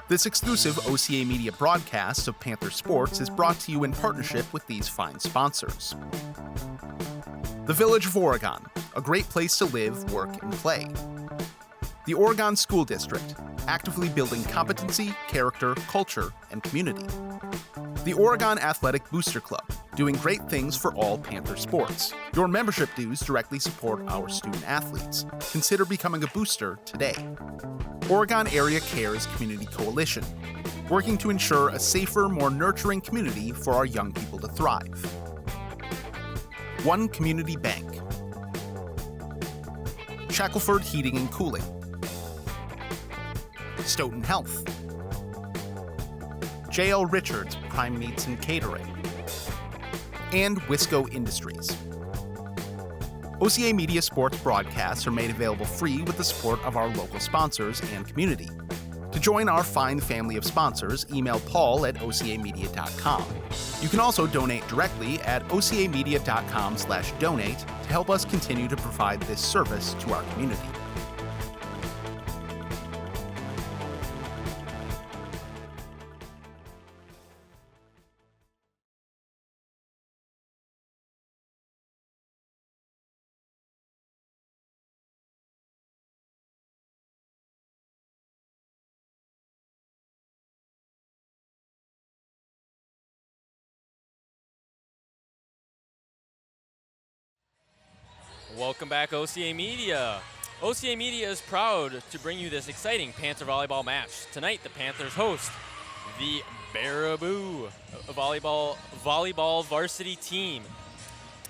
This exclusive OCA Media broadcast of Panther Sports is brought to you in partnership with these fine sponsors. The Village of Oregon, a great place to live, work, and play. The Oregon School District, actively building competency, character, culture, and community. The Oregon Athletic Booster Club, doing great things for all Panther sports. Your membership dues directly support our student athletes. Consider becoming a booster today. Oregon Area Cares Community Coalition, working to ensure a safer, more nurturing community for our young people to thrive. One Community Bank. Shackelford Heating and Cooling. Stoughton Health. J.L. Richards Prime Meats and Catering. And Wisco Industries. OCA Media sports broadcasts are made available free with the support of our local sponsors and community. To join our fine family of sponsors, email Paul at ocamedia.com. You can also donate directly at ocamedia.com/donate to help us continue to provide this service to our community. Welcome back, OCA Media. OCA Media is proud to bring you this exciting Panther volleyball match. Tonight, the Panthers host the Baraboo volleyball varsity team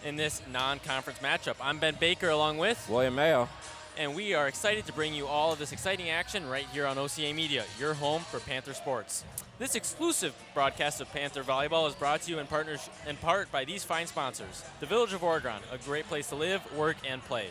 in this non-conference matchup. I'm Ben Baker along with Will Mayo. And we are excited to bring you all of this exciting action right here on OCA Media, your home for Panther sports. This exclusive broadcast of Panther Volleyball is brought to you in part by these fine sponsors. The Village of Oregon, a great place to live, work, and play.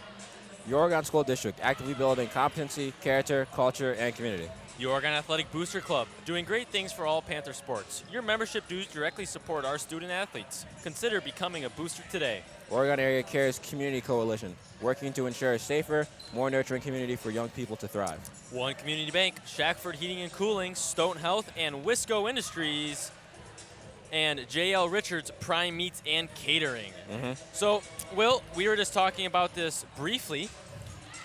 The Oregon School District, actively building competency, character, culture, and community. The Oregon Athletic Booster Club, doing great things for all Panther sports. Your membership dues directly support our student athletes. Consider becoming a booster today. Oregon Area Cares Community Coalition, working to ensure a safer, more nurturing community for young people to thrive. One Community Bank, Shackelford Heating and Cooling, Stoughton Health, and Wisco Industries, and J.L. Richards Prime Meats and Catering. So, Will, we were just talking about this briefly.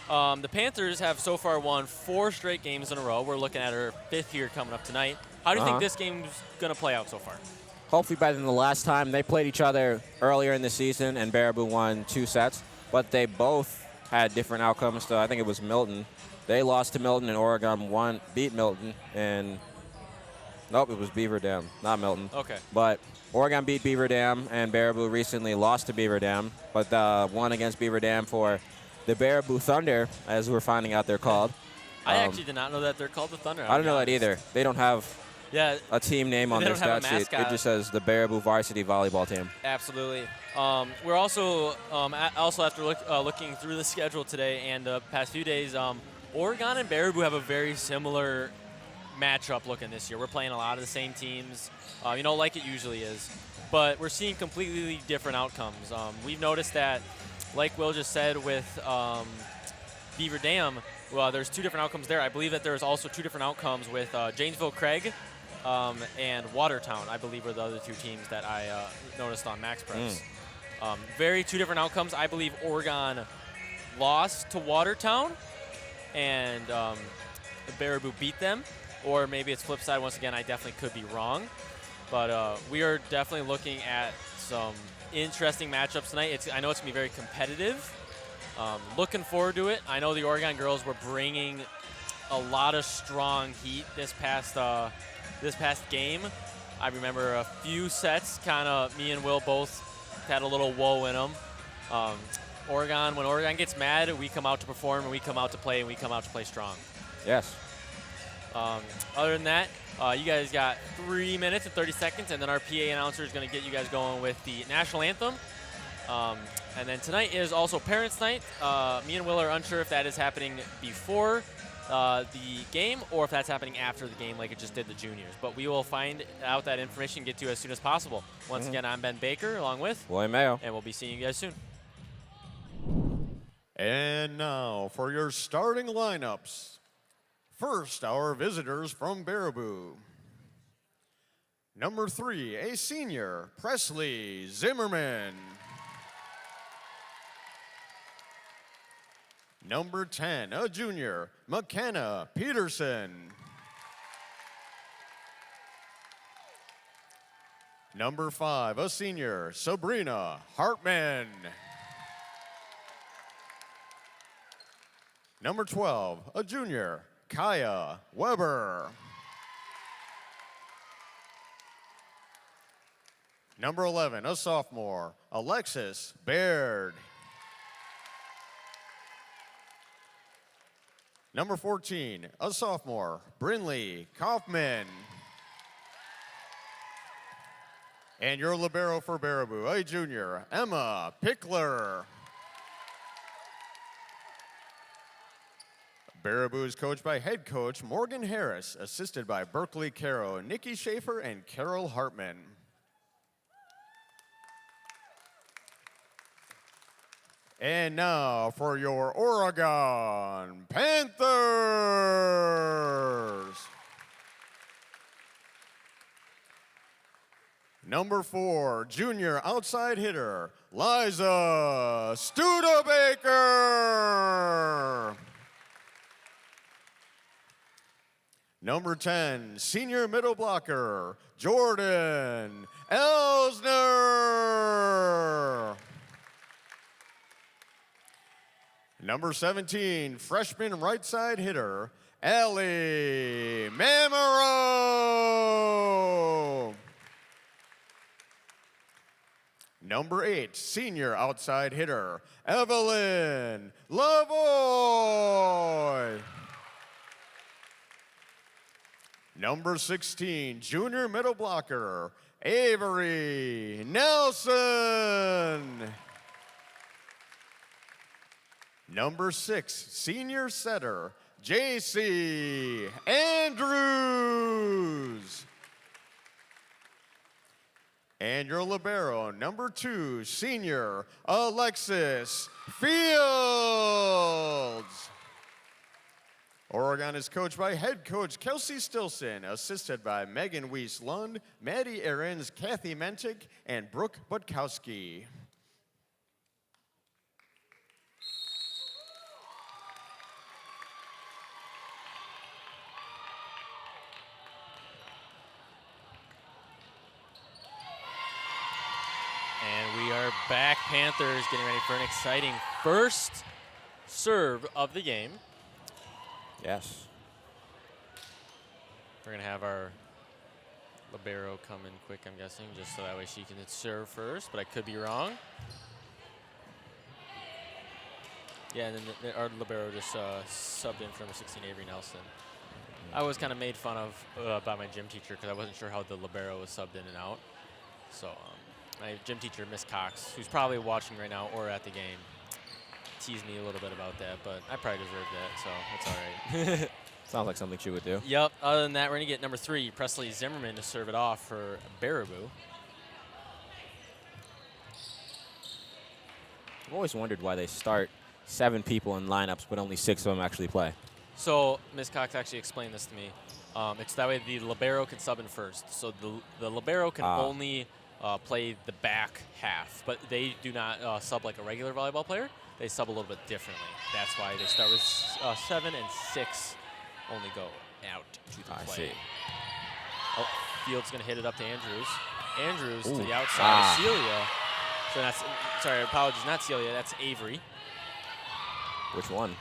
The Panthers have so far won 4 straight games in a row. We're looking at our 5th here coming up tonight. How do you think this game's going to play out so far? Hopefully better than the last time. They played each other earlier in the season, and Baraboo won 2 sets, but they both had different outcomes. So I think it was Milton. They lost to Milton, and Oregon beat Milton, and nope, it was Beaver Dam, not Milton. Okay. But Oregon beat Beaver Dam, and Baraboo recently lost to Beaver Dam, but won against Beaver Dam for the Baraboo Thunder, as we're finding out they're called. I actually did not know that they're called the Thunder. I don't know that either. They don't have a team name on their stat sheet. Mascot. It just says the Baraboo Varsity Volleyball Team. Absolutely. We're also after looking through the schedule today and the past few days, Oregon and Baraboo have a very similar matchup looking this year. We're playing a lot of the same teams, like it usually is. But we're seeing completely different outcomes. We've noticed that, like Will just said with Beaver Dam, there's 2 different outcomes there. I believe that there's also 2 different outcomes with Janesville Craig and Watertown, I believe, were the other 2 teams that I noticed on Max Preps. Very 2 different outcomes. I believe Oregon lost to Watertown and Baraboo beat them. Or maybe it's flip side. Once again, I definitely could be wrong. But we are definitely looking at some interesting matchups tonight. I know it's going to be very competitive. Looking forward to it. I know the Oregon girls were bringing a lot of strong heat this past game. I remember a few sets, kind of me and Will both had a little woe in them. When Oregon gets mad, we come out to perform, and we come out to play, and we come out to play strong. Yes. Other than that, you guys got 3 minutes and 30 seconds, and then our PA announcer is going to get you guys going with the national anthem. And then tonight is also Parents' Night. Me and Will are unsure if that is happening before the game or if that's happening after the game like it just did the juniors. But we will find out that information and get to you as soon as possible. Once again, I'm Ben Baker along with Will Mayo. And we'll be seeing you guys soon. And now for your starting lineups. First, our visitors from Baraboo. Number 3, a senior, Presley Zimmerman. Number 10, a junior, McKenna Peterson. Number 5, a senior, Sabrina Hartman. Number 12, a junior, Kaya Weber. Number 11, a sophomore, Alexis Baird. Number 14, a sophomore, Brinley Kaufman. And your libero for Baraboo, a junior, Emma Pickler. Baraboo is coached by head coach Morgan Harris, assisted by Berkeley Caro, Nikki Schaefer, and Carol Hartman. And now for your Oregon Panthers. Number 4, junior outside hitter, Liza Studebaker. Number 10, senior middle blocker, Jordan Elsner. Number 17, freshman right side hitter, Allie Mamero. Number 8, senior outside hitter, Evelyn Lavoy. Number 16, junior middle blocker, Avery Nelson. Number 6, senior setter, JC Andrews. And your libero, number 2, senior, Alexis Fields. Oregon is coached by head coach Kelsey Stilson, assisted by Megan Weiss Lund, Maddie Ahrens, Kathy Mentic, and Brooke Butkowski. And we are back. Panthers getting ready for an exciting first serve of the game. Yes. We're going to have our libero come in quick, I'm guessing, just so that way she can serve first, but I could be wrong. Yeah, and then our libero just subbed in for number 16, Avery Nelson. I was kind of made fun of by my gym teacher because I wasn't sure how the libero was subbed in and out. So my gym teacher, Miss Cox, who's probably watching right now or at the game, teased me a little bit about that, but I probably deserved that, so it's all right. Sounds like something she would do. Yep. Other than that, we're going to get number 3, Presley Zimmerman, to serve it off for Baraboo. I've always wondered why they start 7 people in lineups, but only 6 of them actually play. So Ms. Cox actually explained this to me. It's that way the libero can sub in first. So the libero can only play the back half, but they do not sub like a regular volleyball player. They sub a little bit differently. That's why they start with 7 and 6 only go out to the play. I see. Oh, Field's going to hit it up to Andrews. Andrews to the outside. Celia. So that's, sorry, apologies, not Celia. That's Avery. Which one?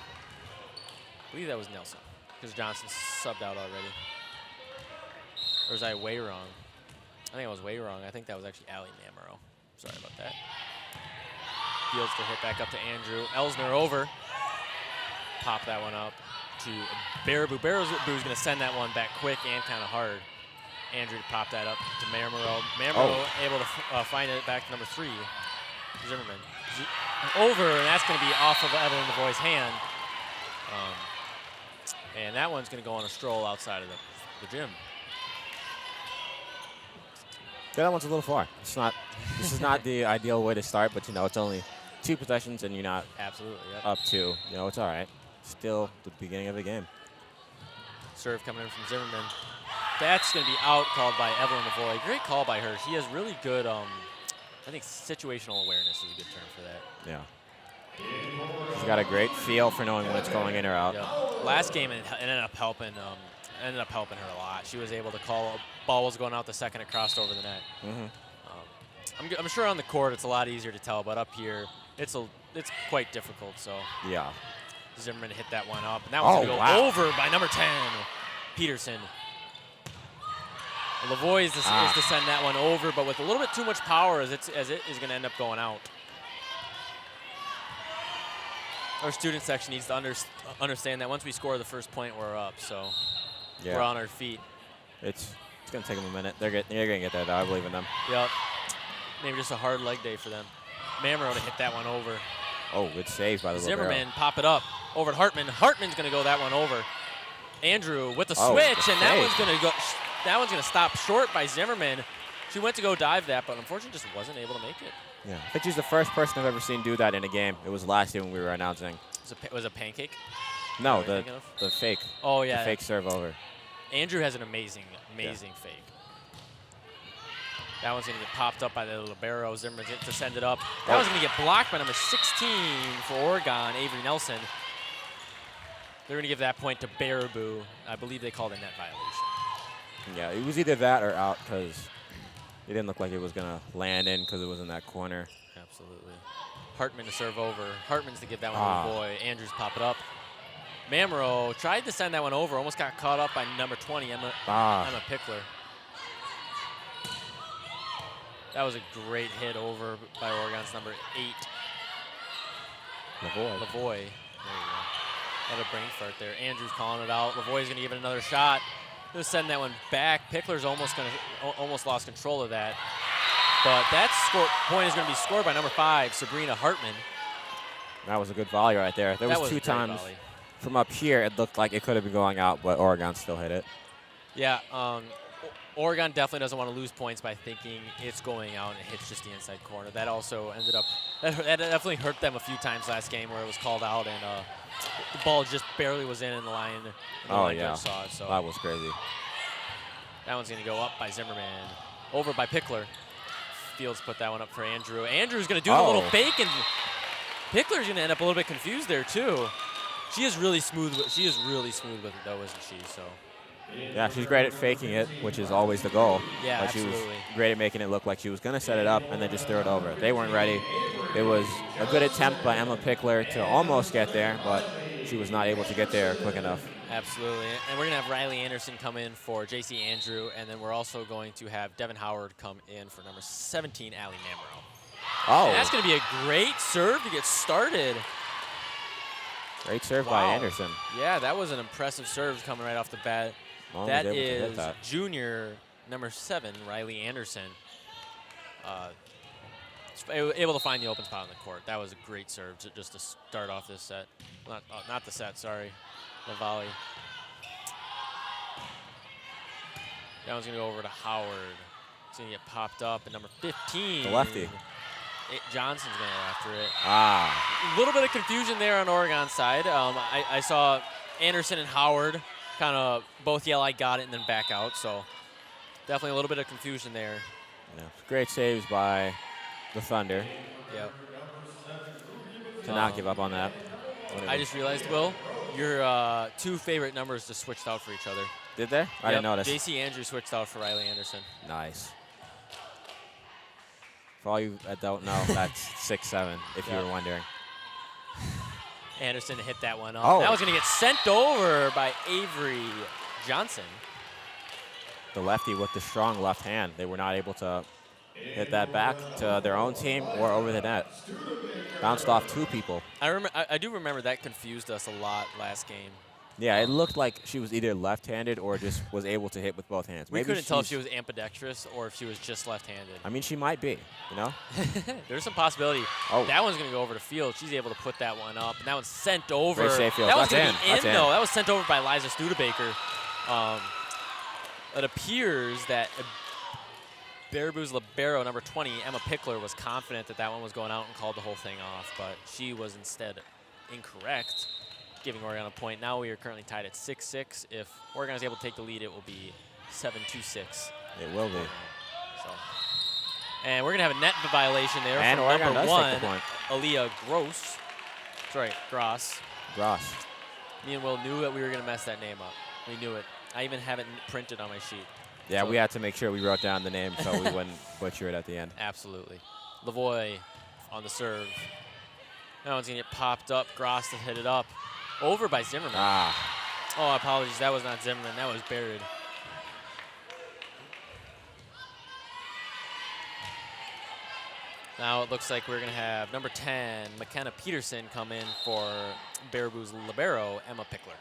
I believe that was Nelson because Johnson subbed out already. Or was I way wrong? I think I was way wrong. I think that was actually Allie Mamero. Sorry about that. Fields to hit back up to Andrew. Elsner over. Pop that one up to Baraboo. Baraboo's going to send that one back quick and kind of hard. Andrew to pop that up to Mamero. Mamero able to find it back to number 3, Zimmerman. Over, and that's going to be off of Evelyn Lavoy's hand. And that one's going to go on a stroll outside of the gym. Yeah, that one's a little far. It's not. This is not the ideal way to start, but it's only 2 possessions, and you're not absolutely up 2. It's all right. Still the beginning of the game. serve coming in from Zimmerman. That's going to be out, called by Evelyn Lavoie. Great call by her. She has really good, I think situational awareness is a good term for that. Yeah. She's got a great feel for knowing when it's going in or out. Yep. Last game, it ended up helping her a lot. She was able to call a ball was going out the second it crossed over the net. I'm sure on the court it's a lot easier to tell, but up here it's quite difficult. So yeah, Zimmerman hit that one up, and that one's going to go over by number 10, Peterson. Lavoie is to send that one over, but with a little bit too much power as it is going to end up going out. Our student section needs to understand that once we score the first point, we're up. So we're on our feet. It's going to take them a minute. They're going to get that. I believe in them. Yep. Maybe just a hard leg day for them. Mamro to hit that one over. Oh, good save by the Zimmerman, pop it up over to Hartman. Hartman's going to go that one over. Andrew with the switch, and that one's going to go. That one's going to stop short by Zimmerman. She went to go dive that, but unfortunately just wasn't able to make it. Yeah, I think she's the first person I've ever seen do that in a game. It was last year when we were announcing. Was it Pancake? No, the fake. Oh, yeah. The fake serve over. Andrew has an amazing fake. That one's going to get popped up by the libero. Zimmerman's to send it up. That one's going to get blocked by number 16 for Oregon, Avery Nelson. They're going to give that point to Baraboo. I believe they called a net violation. Yeah, it was either that or out because it didn't look like it was going to land in because it was in that corner. Absolutely. Hartman to serve over. Hartman's to give that one to Lavoie. Andrews pop it up. Mamro tried to send that one over. Almost got caught up by number 20, Emma Pickler. That was a great hit over by Oregon's number 8. Lavoie. There you go. Another brain fart there. Andrews calling it out. Lavoie's going to give it another shot. Just send that one back. Pickler's almost lost control of that. But that point is going to be scored by number 5, Sabrina Hartman. That was a good volley right there. There was 2 times from up here it looked like it could have been going out, but Oregon still hit it. Yeah, Oregon definitely doesn't want to lose points by thinking it's going out and it hits just the inside corner. That also ended up that definitely hurt them a few times last game where it was called out and the ball just barely was in the line. Saw it, so that was crazy. That one's going to go up by Zimmerman, over by Pickler. Fields put that one up for Andrew. Andrew's going to do a little fake, and Pickler's going to end up a little bit confused there too. She is really smooth with it though, isn't she? So. Yeah, she's great at faking it, which is always the goal. Yeah, but absolutely. She was great at making it look like she was going to set it up and then just throw it over. They weren't ready. It was a good attempt by Emma Pickler to almost get there, but she was not able to get there quick enough. Absolutely. And we're going to have Riley Anderson come in for J.C. Andrew, and then we're also going to have Devin Howard come in for number 17, Allie Mamro. Oh. And that's going to be a great serve to get started. Great serve by Anderson. Yeah, that was an impressive serve coming right off the bat. That is junior number 7, Riley Anderson. Able to find the open spot on the court. That was a great serve just to start off this set. Not the set, sorry. The volley. That one's going to go over to Howard. It's going to get popped up at number 15. The lefty. Johnson's going to go after it. Ah. A little bit of confusion there on Oregon's side. I saw Anderson and Howard kind of both yell, "I got it," and then back out. So definitely a little bit of confusion there. Yeah. Great saves by the Thunder. Yep. To not give up on that. I just realized, Will, your 2 favorite numbers just switched out for each other. Did they? I didn't notice. J.C. Andrew switched out for Riley Anderson. Nice. For all you that don't know, that's 6'7", if you were wondering. Anderson hit that one up. That was going to get sent over by Avery Johnson. The lefty with the strong left hand. They were not able to hit that back to their own team or over the net. Bounced off 2 people. I do remember that confused us a lot last game. Yeah, it looked like she was either left-handed or just was able to hit with both hands. We couldn't tell if she was ambidextrous or if she was just left-handed. I mean, she might be, you know? There's some possibility. That one's going to go over to Field. She's able to put that one up, and that one's sent over. Great save, Field. That was going to be in, though. In. That was sent over by Liza Studebaker. It appears that Baraboo's libero, number 20, Emma Pickler, was confident that that one was going out and called the whole thing off, but she was instead incorrect. giving Oregon a point. Now we are currently tied at 6-6. If Oregon is able to take the lead, it will be 7-6. It will be. So, and we're going to have a net violation there And from Oregon number does 1, take the point. Aaliyah Gross. Gross. Me and Will knew that we were going to mess that name up. We knew it. I even have it printed on my sheet. Yeah, So we had to make sure we wrote down the name so we wouldn't butcher it at the end. Absolutely. Lavoie on the serve. That one's going to get popped up. Gross to hit it up. Over by Zimmerman. Ah. Oh, apologies. That was not Zimmerman. That was buried. Now it looks like we're going to have number 10, McKenna Peterson, come in for Baraboo's libero, Emma Pickler.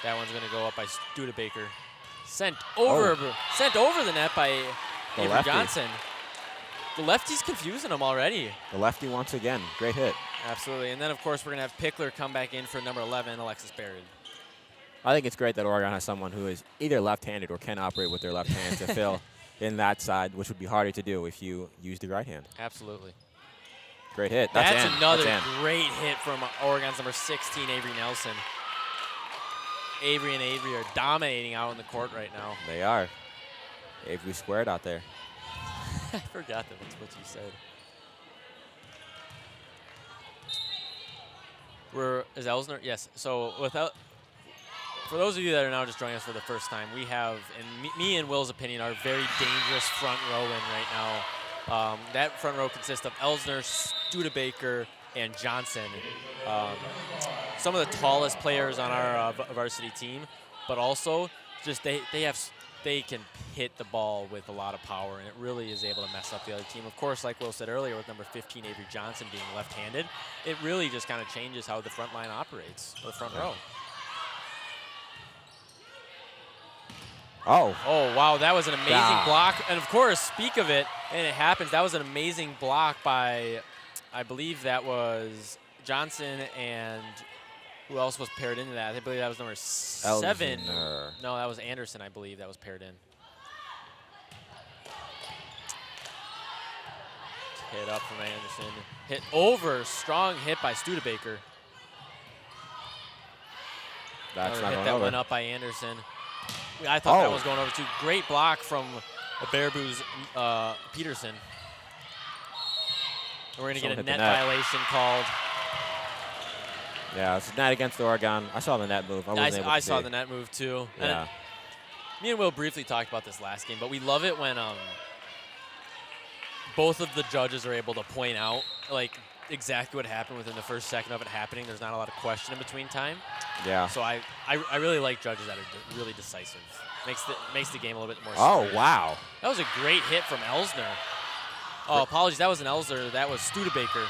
That one's going to go up by Studebaker. Sent over the net by The Avery lefty. Johnson. The lefty's confusing him already. The lefty once again. Great hit. Absolutely. And then, of course, we're going to have Pickler come back in for number 11, Alexis Barrett. I think it's great that Oregon has someone who is either left-handed or can operate with their left hand to fill in that side, which would be harder to do if you use the right hand. Absolutely. Great hit. That's in. another That's in. great hit from Oregon's number 16, Avery Nelson. Avery and Avery are dominating out on the court right now. They are. Avery squared out there. I forgot that that's what you said. Is Elsner? Yes. So for those of you that are now just joining us for the first time, we have, in me and Will's opinion, our very dangerous front row in right now. That front row consists of Elsner, Studebaker, and Johnson. Some of the tallest players on our varsity team, but also just they can hit the ball with a lot of power, and it really is able to mess up the other team. Of course, like Will said earlier, with number 15, Avery Johnson, being left-handed, it really just kind of changes how the front line operates, the front row. Oh. Oh, wow, that was an amazing block. And, of course, speak of it, and it happens, that was an amazing block by, I believe that was Johnson, and who else was paired into that? I believe that was number 7. Elsner. No, that was Anderson, I believe, that was paired in. Hit up from Anderson. Hit over, strong hit by Studebaker. That's Another not hit going that over. went up by Anderson. I thought that was going over too. Great block from Baraboo's Peterson. And we're going to get a net violation called. Yeah, it's net against Oregon. I saw the net move. I saw the net move too. Yeah. And me and Will briefly talked about this last game, but we love it when both of the judges are able to point out like exactly what happened within the first second of it happening. There's not a lot of question in between time. Yeah. So I really like judges that are really decisive. Makes the game a little bit more. Oh, serious. wow. That was a great hit from Elsner. Oh, apologies. That wasn't Elsner. That was Studebaker.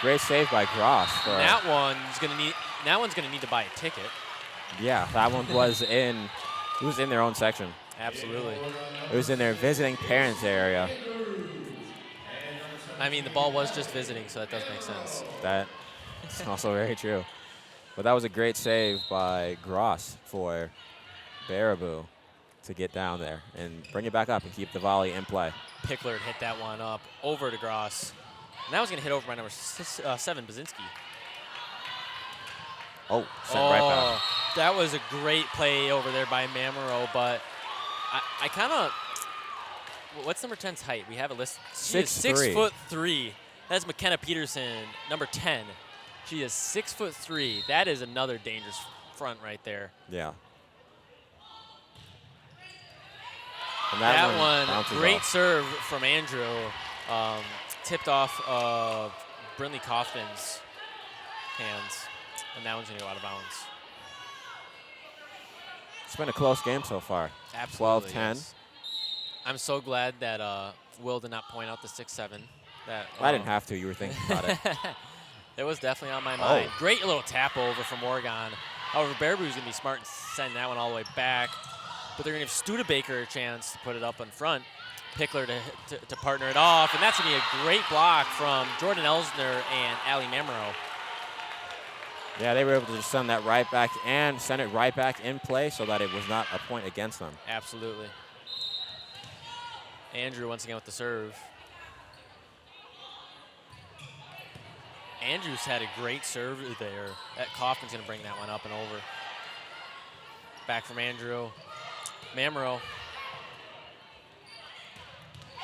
Great save by Gross. That one's gonna need to buy a ticket. Yeah, that one was in. It was in their own section. Absolutely. It was in their visiting parents area. I mean, the ball was just visiting, so that does make sense. That is also very true. But that was a great save by Gross for Baraboo to get down there and bring it back up and keep the volley in play. Pickler hit that one up over to Gross. And that was going to hit over by number 7, Baczynski. Oh, sent right back. That was a great play over there by Mamero, but I kind of. What's number 10's height? We have it listed. She is 6'3". That's McKenna Peterson, number 10. She is 6'3". That is another dangerous front right there. Yeah. And that one great off. serve from Andrew. Tipped off of Brinley Kaufman's hands, and that one's going to go out of bounds. It's been a close game so far. Absolutely. 12-10. Yes. I'm so glad that Will did not point out the 6'7". I didn't have to. You were thinking about it. It was definitely on my mind. Great little tap over from Oregon. However, Baraboo's going to be smart and send that one all the way back. But they're going to give Studebaker a chance to put it up in front. Pickler to partner it off. And that's going to be a great block from Jordan Elsner and Allie Mamero. Yeah, they were able to just send that right back and send it right back in play so that it was not a point against them. Absolutely. Andrew once again with the serve. Andrews had a great serve there. That Kaufman's going to bring that one up and over. Back from Andrew. Mamro.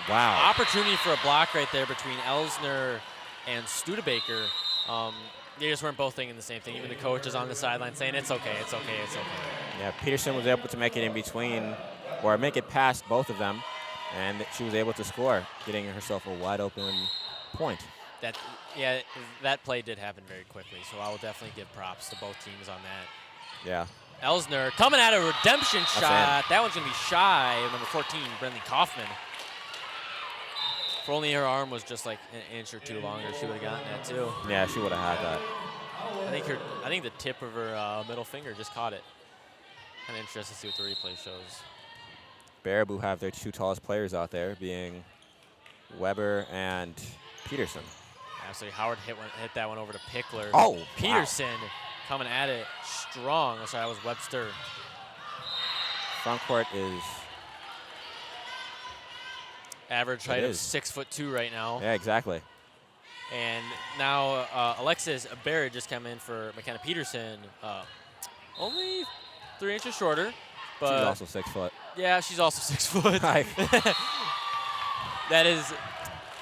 Wow. Opportunity for a block right there between Elsner and Studebaker. They just weren't both thinking the same thing. Even the coach is on the sideline saying, it's okay, it's okay, it's okay. Yeah, Peterson was able to make it in between, or make it past both of them, and she was able to score, getting herself a wide open point. That play did happen very quickly, so I will definitely give props to both teams on that. Yeah. Elsner coming at a redemption That's shot. in. That one's going to be shy of number 14, Brenly Kaufman. If only her arm was just like an inch or two longer, she would have gotten that too. Yeah, she would have had that. I think the tip of her middle finger just caught it. Kind of interested to see what the replay shows. Baraboo have their 2 tallest players out there, being Weber and Peterson. Absolutely, Howard hit that one over to Pickler. Oh, Peterson coming at it strong. Oh, sorry, that was Webster. Front court is average height of 6'2" right now. Yeah, exactly. And now Alexis Barrett just came in for McKenna Peterson. Only 3 inches shorter, but she's also 6 foot. Yeah, she's also 6 foot. That is,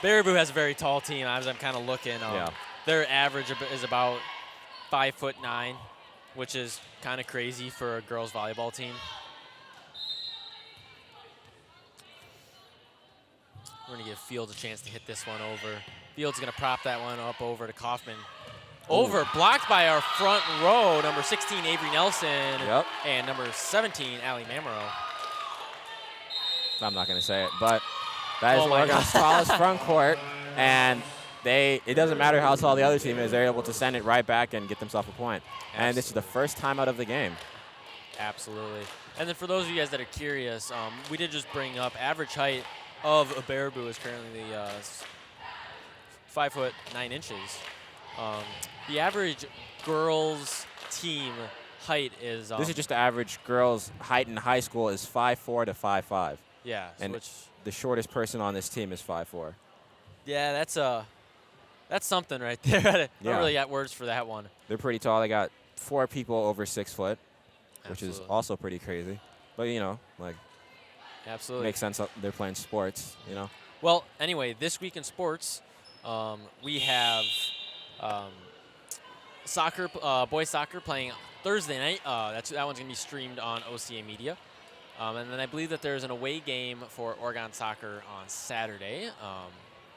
Baraboo has a very tall team. As I'm kind of looking, their average is about 5'9", which is kind of crazy for a girls volleyball team. We're going to give Fields a chance to hit this one over. Fields is going to prop that one up over to Kaufman. Over, blocked by our front row, number 16, Avery Nelson, and number 17, Allie Mamero. I'm not going to say it, but that is Oregon's tallest front court, and it doesn't matter how tall the other team is, they're able to send it right back and get themselves a point. Absolutely. And this is the first time out of the game. Absolutely. And then for those of you guys that are curious, we did just bring up average height of Baraboo is currently 5'9". The average girls team height is. This is just the average girls' height in high school is 5'4" to 5'5". Yeah, and the shortest person on this team is 5'4". Yeah, that's something right there. I don't really got words for that one. They're pretty tall. They got 4 people over 6 foot, which is also pretty crazy. But absolutely makes sense. They're playing sports, Well, anyway, this week in sports, we have soccer, boys soccer playing Thursday night. That one's gonna be streamed on OCA Media, and then I believe that there's an away game for Oregon soccer on Saturday.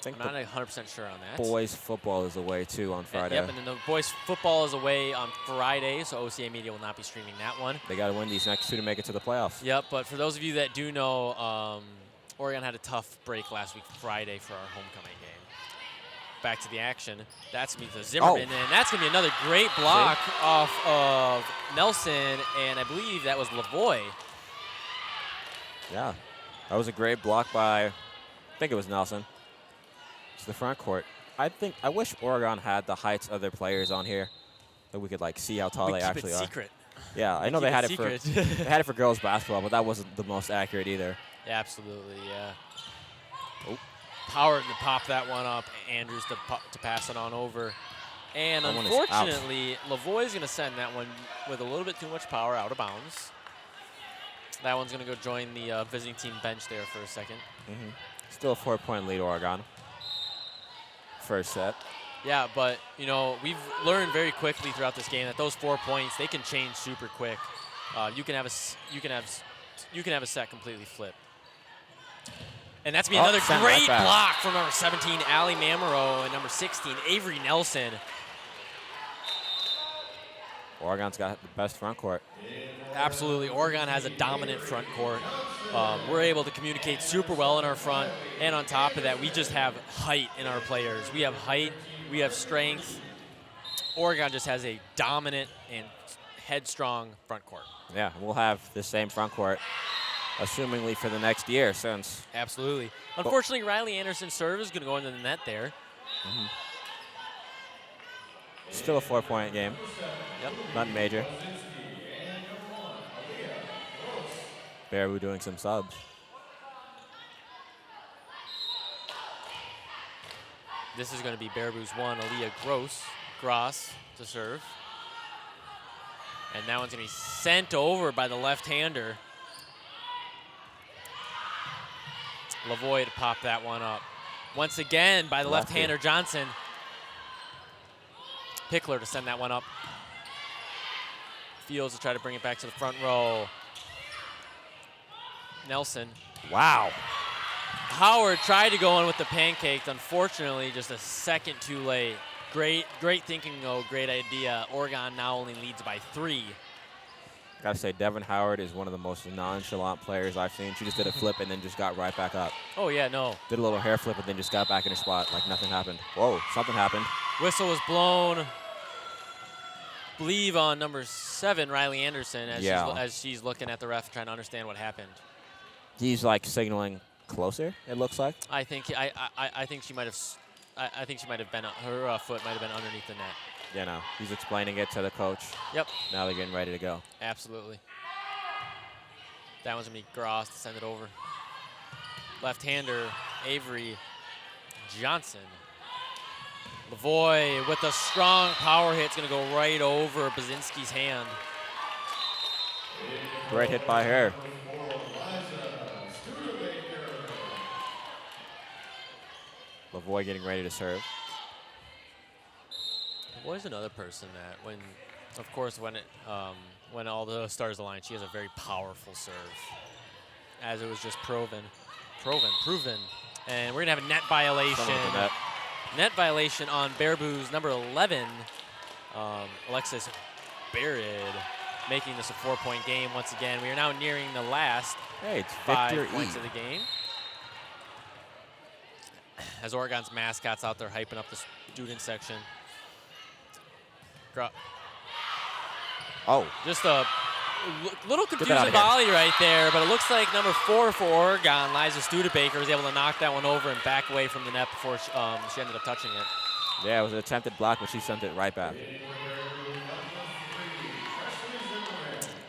I'm not 100% sure on that. Boys football is away too on Friday. Yep, and then the boys football is away on Friday, so OCA Media will not be streaming that one. They got to win these next 2 to make it to the playoffs. Yep, but for those of you that do know, Oregon had a tough break last week, Friday, for our homecoming game. Back to the action. That's going to be the Zimmerman, and that's going to be another great block off of Nelson, and I believe that was Lavoie. Yeah, that was a great block by, I think it was Nelson. It's the front court. I wish Oregon had the heights of their players on here, that we could see how tall they actually are. Secret. Yeah, I know they had it for girls basketball, but that wasn't the most accurate either. Yeah, absolutely, yeah. Power to pop that one up. Andrews to pass it on over. And unfortunately, Lavoie's going to send that one with a little bit too much power out of bounds. That one's going to go join the visiting team bench there for a second. Still a 4-point lead, Oregon. First set. Yeah, but we've learned very quickly throughout this game that those 4 points, they can change super quick. You can have a set completely flip. And that's going to be another great block from number 17, Allie Mamero, and number 16, Avery Nelson. Oregon's got the best front court. Absolutely. Oregon has a dominant front court. We're able to communicate super well in our front, and on top of that, we just have height in our players. We have height, we have strength. Oregon just has a dominant and headstrong front court. Yeah, we'll have the same front court, assumingly for the next year, since. Absolutely. Unfortunately, Riley Anderson's serve is going to go into the net there. Still a 4-point game. Yep. Nothing major. Baraboo doing some subs. This is going to be Baraboo's one, Aaliyah Gross to serve. And that one's going to be sent over by the left-hander. Lavoie to pop that one up. Once again by the left-hander, Johnson. Pickler to send that one up. Fields to try to bring it back to the front row. Nelson. Wow. Howard tried to go in with the pancake. Unfortunately, just a second too late. Great thinking, though. Great idea. Oregon now only leads by 3. Gotta say, Devin Howard is one of the most nonchalant players I've seen. She just did a flip and then just got right back up. Oh, yeah, no. Did a little hair flip and then just got back in her spot like nothing happened. Whoa, something happened. Whistle was blown. Believe on number 7, Riley Anderson, as she's looking at the ref trying to understand what happened. He's like signaling closer, it looks like. I think she might have. I think she might have been. Her foot might have been underneath the net. Yeah, no. He's explaining it to the coach. Yep. Now they're getting ready to go. Absolutely. That one's going to be Gross to send it over. Left-hander, Avery Johnson. Lavoie with a strong power hit. It's going to go right over Bazinski's hand. Great hit by her. Lavoie getting ready to serve. Lavoie's another person that when all the stars align, she has a very powerful serve. As it was just proven. And we're going to have a net violation. Net violation on Baraboo's number 11, Alexis Barrett, making this a 4-point game once again. We are now nearing the last 5 points of the game. As Oregon's mascots out there hyping up the student section. Just a little confusing volley right there, but it looks like number 4 for Oregon, Liza Studebaker, was able to knock that one over and back away from the net before she ended up touching it. Yeah, it was an attempted block, but she sent it right back.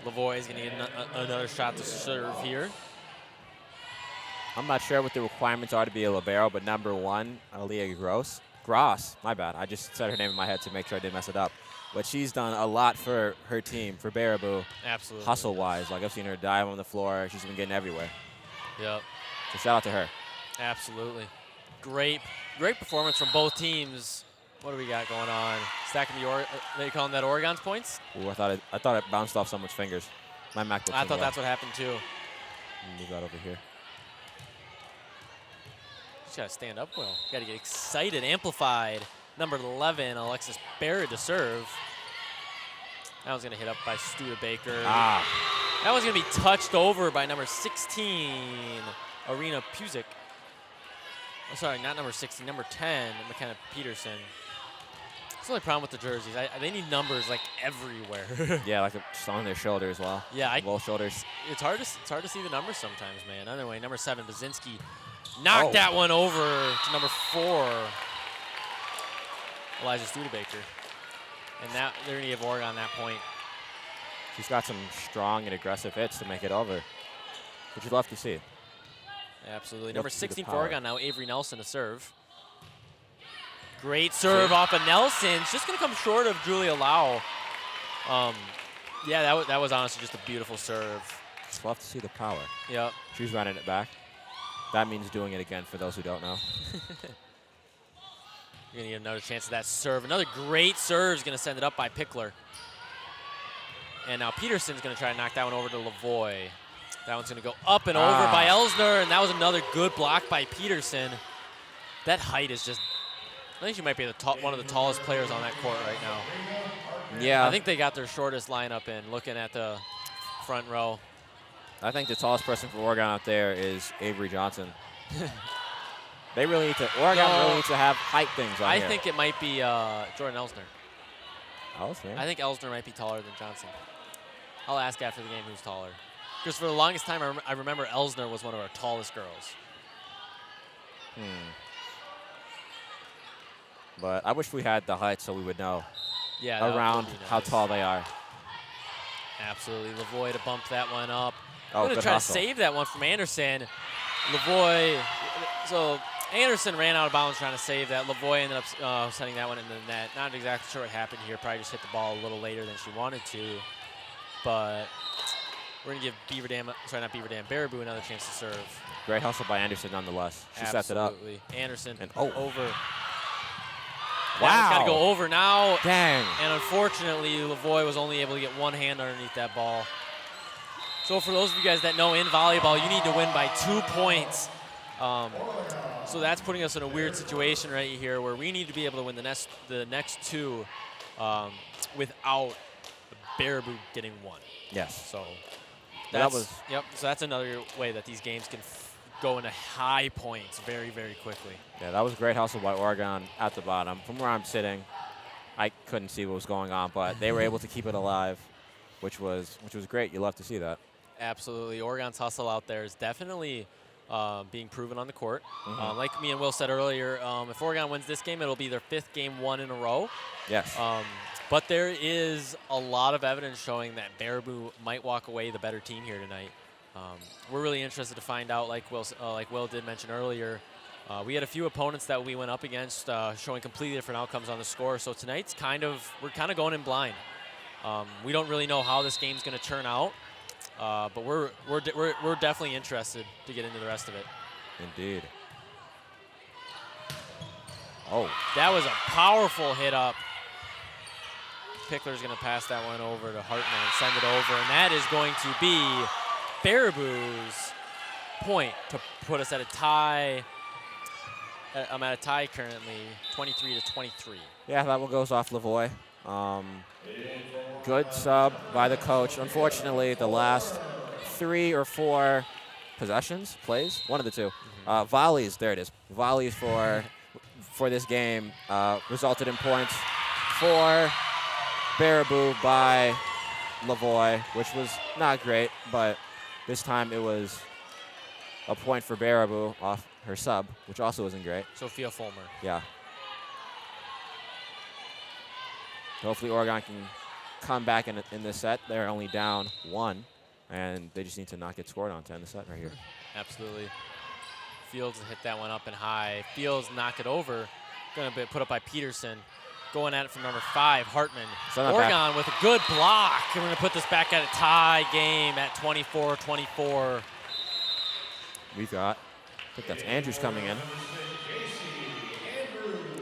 Lavoie is going to get another shot to serve here. I'm not sure what the requirements are to be a libero, but number 1, Aaliyah Gross, my bad. I just said her name in my head to make sure I didn't mess it up. But she's done a lot for her team, for Baraboo. Absolutely. Hustle-wise. Like, I've seen her dive on the floor. She's been getting everywhere. Yep. So shout out to her. Absolutely. Great performance from both teams. What do we got going on? Stacking they calling that Oregon's points? Ooh, I thought it bounced off someone's fingers. My MacBook. I thought that's what happened too. Move that over here. She's got to stand up well. Got to get excited, amplified. Number 11, Alexis Barrett to serve. That was going to hit up by Studebaker. That was going to be touched over by number 16, Arena Pusick. Oh, sorry, not number 16, number 10, McKenna Peterson. That's the only problem with the jerseys. They need numbers like everywhere. Yeah, like just on their shoulder as well. Yeah, both shoulders. It's hard to see the numbers sometimes, man. Anyway, number 7, Bazinski, knocked that one over to number 4, Eliza Studebaker. And now they're going to give Oregon that point. She's got some strong and aggressive hits to make it over, which you'd love to see. Absolutely. Number 16 for Oregon now, Avery Nelson to serve. Great serve off of Nelson. She's just going to come short of Julia Lau. Yeah, that was honestly just a beautiful serve. Just love to see the power. Yep. She's running it back. That means doing it again for those who don't know. You're going to get another chance at that serve. Another great serve is going to send it up by Pickler. And now Peterson's going to try to knock that one over to Lavoie. That one's going to go up and over by Elsner, and that was another good block by Peterson. That height is just, I think she might be one of the tallest players on that court right now. Yeah. I think they got their shortest lineup in, looking at the front row. I think the tallest person for Oregon out there is Avery Johnson. They really need to, Oregon really needs to have height things on here. I think it might be Jordan Elsner. Elsner? I think Elsner might be taller than Johnson. I'll ask after the game who's taller. Because for the longest time, I remember Elsner was one of our tallest girls. But I wish we had the height so we would know around how tall they are. Absolutely. Lavoie to bump that one up. Oh, I'm going to try to save that one from Anderson. Lavoie, so Anderson ran out of bounds trying to save that. Lavoie ended up sending that one into the net. Not exactly sure what happened here. Probably just hit the ball a little later than she wanted to. But we're going to give Baraboo another chance to serve. Great hustle by Anderson nonetheless. She sets it up. Absolutely. Anderson and over. Wow. It's got to go over now. Dang. And unfortunately, Lavoie was only able to get one hand underneath that ball. So for those of you guys that know, in volleyball, you need to win by 2 points. So that's putting us in a weird situation right here where we need to be able to win the next two without Baraboo getting one. Yes. So So that's another way that these games can go into high points very, very quickly. Yeah, that was a great hustle by Oregon at the bottom. From where I'm sitting, I couldn't see what was going on, but they were able to keep it alive, which was great. You love to see that. Absolutely. Oregon's hustle out there is definitely being proven on the court. Mm-hmm. Like me and Will said earlier, if Oregon wins this game, it'll be their 5th game won in a row. Yes. But there is a lot of evidence showing that Baraboo might walk away the better team here tonight. We're really interested to find out, like Will did mention earlier. We had a few opponents that we went up against showing completely different outcomes on the score. So tonight's we're kind of going in blind. We don't really know how this game's going to turn out. But we're definitely interested to get into the rest of it. Indeed. Oh. That was a powerful hit up. Pickler's going to pass that one over to Hartman and send it over. And that is going to be Baraboo's point to put us at a tie. I'm at a tie currently, 23-23. Yeah, that one goes off Lavoie. Good sub by the coach. Unfortunately, the last 3 or 4 plays, one of the two, volleys, there it is, volleys for this game resulted in points for Baraboo by Lavoie, which was not great, but this time it was a point for Baraboo off her sub, which also isn't great. Sophia Fulmer. Yeah. Hopefully Oregon can come back in this set. They're only down 1, and they just need to not get scored on to end the set right here. Absolutely. Fields hit that one up and high. Fields knock it over. Going to be put up by Peterson. Going at it from number 5, Hartman. Oregon with a good block. We're going to put this back at a tie game at 24-24. We've got, I think that's Andrews coming in.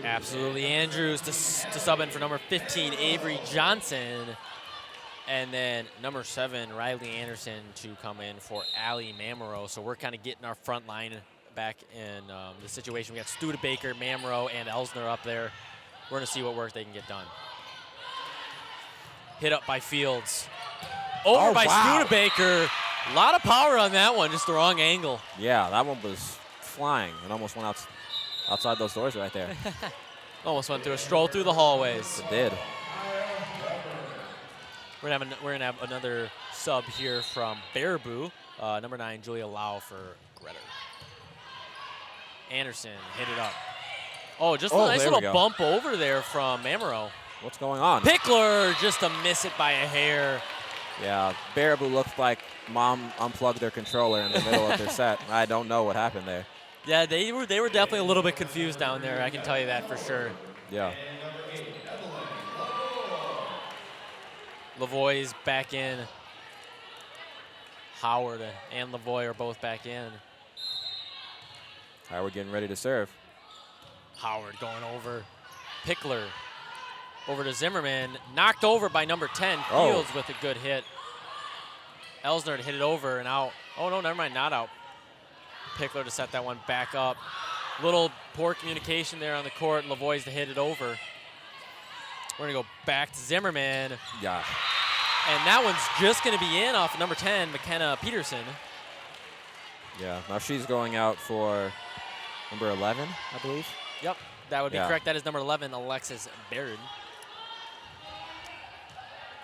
Absolutely. Andrews to sub in for number 15, Avery Johnson. And then number 7, Riley Anderson to come in for Allie Mamero. So we're kind of getting our front line back in the situation. We got Studebaker, Mamero, and Elsner up there. We're going to see what work they can get done. Hit up by Fields. Over by Studebaker. A lot of power on that one, just the wrong angle. Yeah, that one was flying and almost went outside those doors right there. Almost went through a stroll through the hallways. It did. We're gonna have another sub here from Baraboo. Number 9, Julia Lau for Gretter. Anderson hit it up. Oh, just a nice little bump over there from Mamero. What's going on? Pickler just to miss it by a hair. Yeah, Baraboo looked like mom unplugged their controller in the middle of their set. I don't know what happened there. Yeah, they were definitely a little bit confused down there. I can tell you that for sure. Yeah. Lavoie's back in. Howard and Lavoie are both back in. Howard getting ready to serve. Howard going over. Pickler over to Zimmerman. Knocked over by number 10. Fields with a good hit. Elsner to hit it over and out. Oh, no, never mind, not out. Pickler to set that one back up. Little poor communication there on the court. Lavoie's to hit it over. We're going to go back to Zimmerman. Yeah. And that one's just going to be in off number 10, McKenna Peterson. Yeah, now she's going out for number 11, I believe. Yep, that would be correct. That is number 11, Alexis Baird.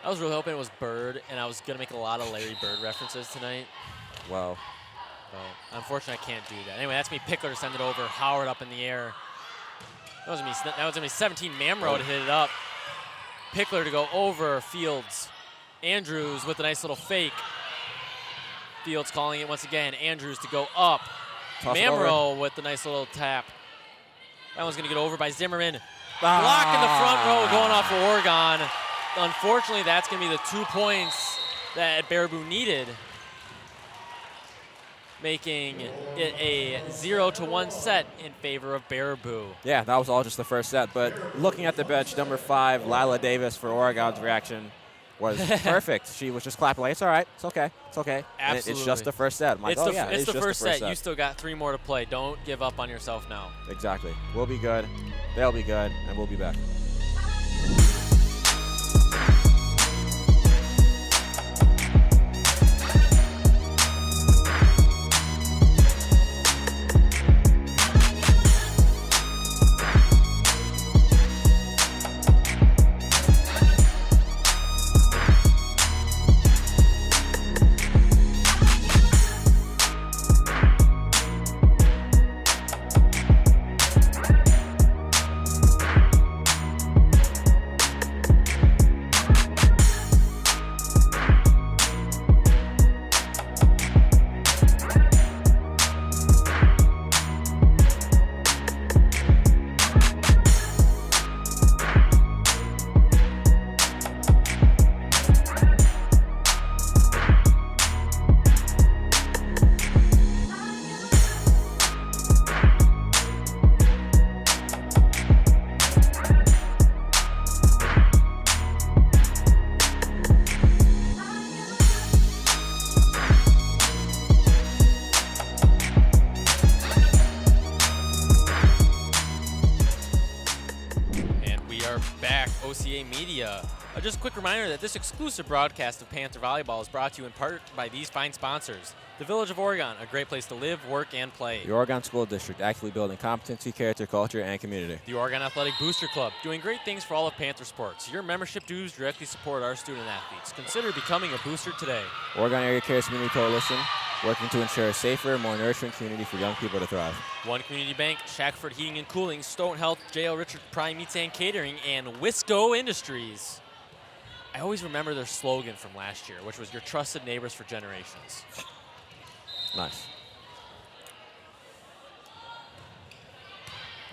I was really hoping it was Bird, and I was going to make a lot of Larry Bird references tonight. Wow. But unfortunately, I can't do that. Anyway, that's me. Pickler to send it over. Howard up in the air. That was going to be 17, Mamero to hit it up. Pickler to go over. Fields. Andrews with a nice little fake. Fields calling it once again. Andrews to go up. Toss it over. Mamro with the nice little tap. That one's going to get over by Zimmerman. Block in the front row going off for Oregon. Unfortunately, that's going to be the 2 points that Baraboo needed, making it a 0-1 set in favor of Baraboo. Yeah, that was all just the first set. But looking at the bench, number 5, Lila Davis for Oregon's reaction was perfect. She was just clapping like, it's all right, it's okay, it's okay. Absolutely. And it's just the first set. I'm like, It's the first set. You still got 3 more to play. Don't give up on yourself now. Exactly. We'll be good, they'll be good, and we'll be back. OCA Media. Just a quick reminder that this exclusive broadcast of Panther Volleyball is brought to you in part by these fine sponsors. The Village of Oregon, a great place to live, work, and play. The Oregon School District, actively building competency, character, culture, and community. The Oregon Athletic Booster Club, doing great things for all of Panther sports. Your membership dues directly support our student athletes. Consider becoming a booster today. Oregon Area Cares Community Coalition, working to ensure a safer, more nurturing community for young people to thrive. One Community Bank, Shackford Heating and Cooling, Stone Health, J.L. Richard Prime Meats and Catering, and Wisco Industries. I always remember their slogan from last year, which was your trusted neighbors for generations. Nice.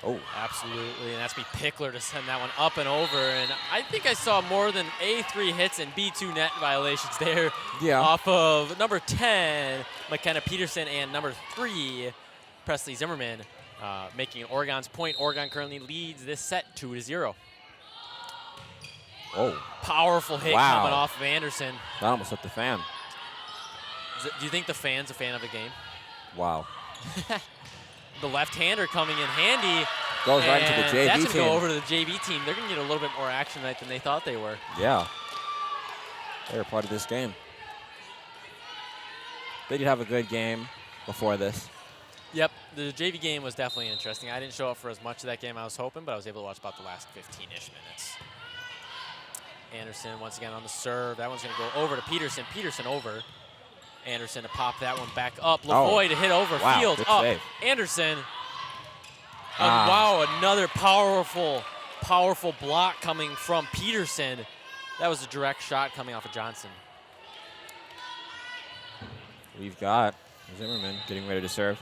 Oh. Absolutely, and that's me Pickler to send that one up and over. And I think I saw more than A3 hits and B2 net violations there. Yeah. Off of number 10, McKenna Peterson, and number 3, Presley Zimmerman, making Oregon's point. Oregon currently leads this set 2-0. Oh. Powerful hit coming off of Anderson. That almost hit the fan. Do you think the fan's a fan of the game? Wow. The left-hander coming in handy. Goes right into the JV team. That's going to go over to the JV team. They're going to get a little bit more action tonight than they thought they were. Yeah. They were part of this game. They did have a good game before this. Yep, the JV game was definitely interesting. I didn't show up for as much of that game I was hoping, but I was able to watch about the last 15-ish minutes. Anderson once again on the serve. That one's going to go over to Peterson. Peterson over. Anderson to pop that one back up. Lavoie to hit over. Field up. Save. Anderson. Wow, another powerful block coming from Peterson. That was a direct shot coming off of Johnson. We've got Zimmerman getting ready to serve.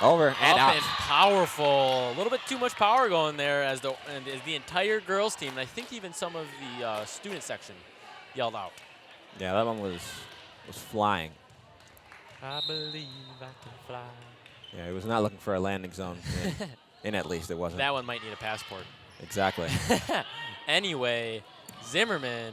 Over and out. And powerful. A little bit too much power going there as the entire girls team, and I think even some of the student section yelled out. Yeah, that one was flying. I believe I can fly. Yeah, he was not looking for a landing zone. In at least it wasn't. That one might need a passport. Exactly. Anyway, Zimmerman.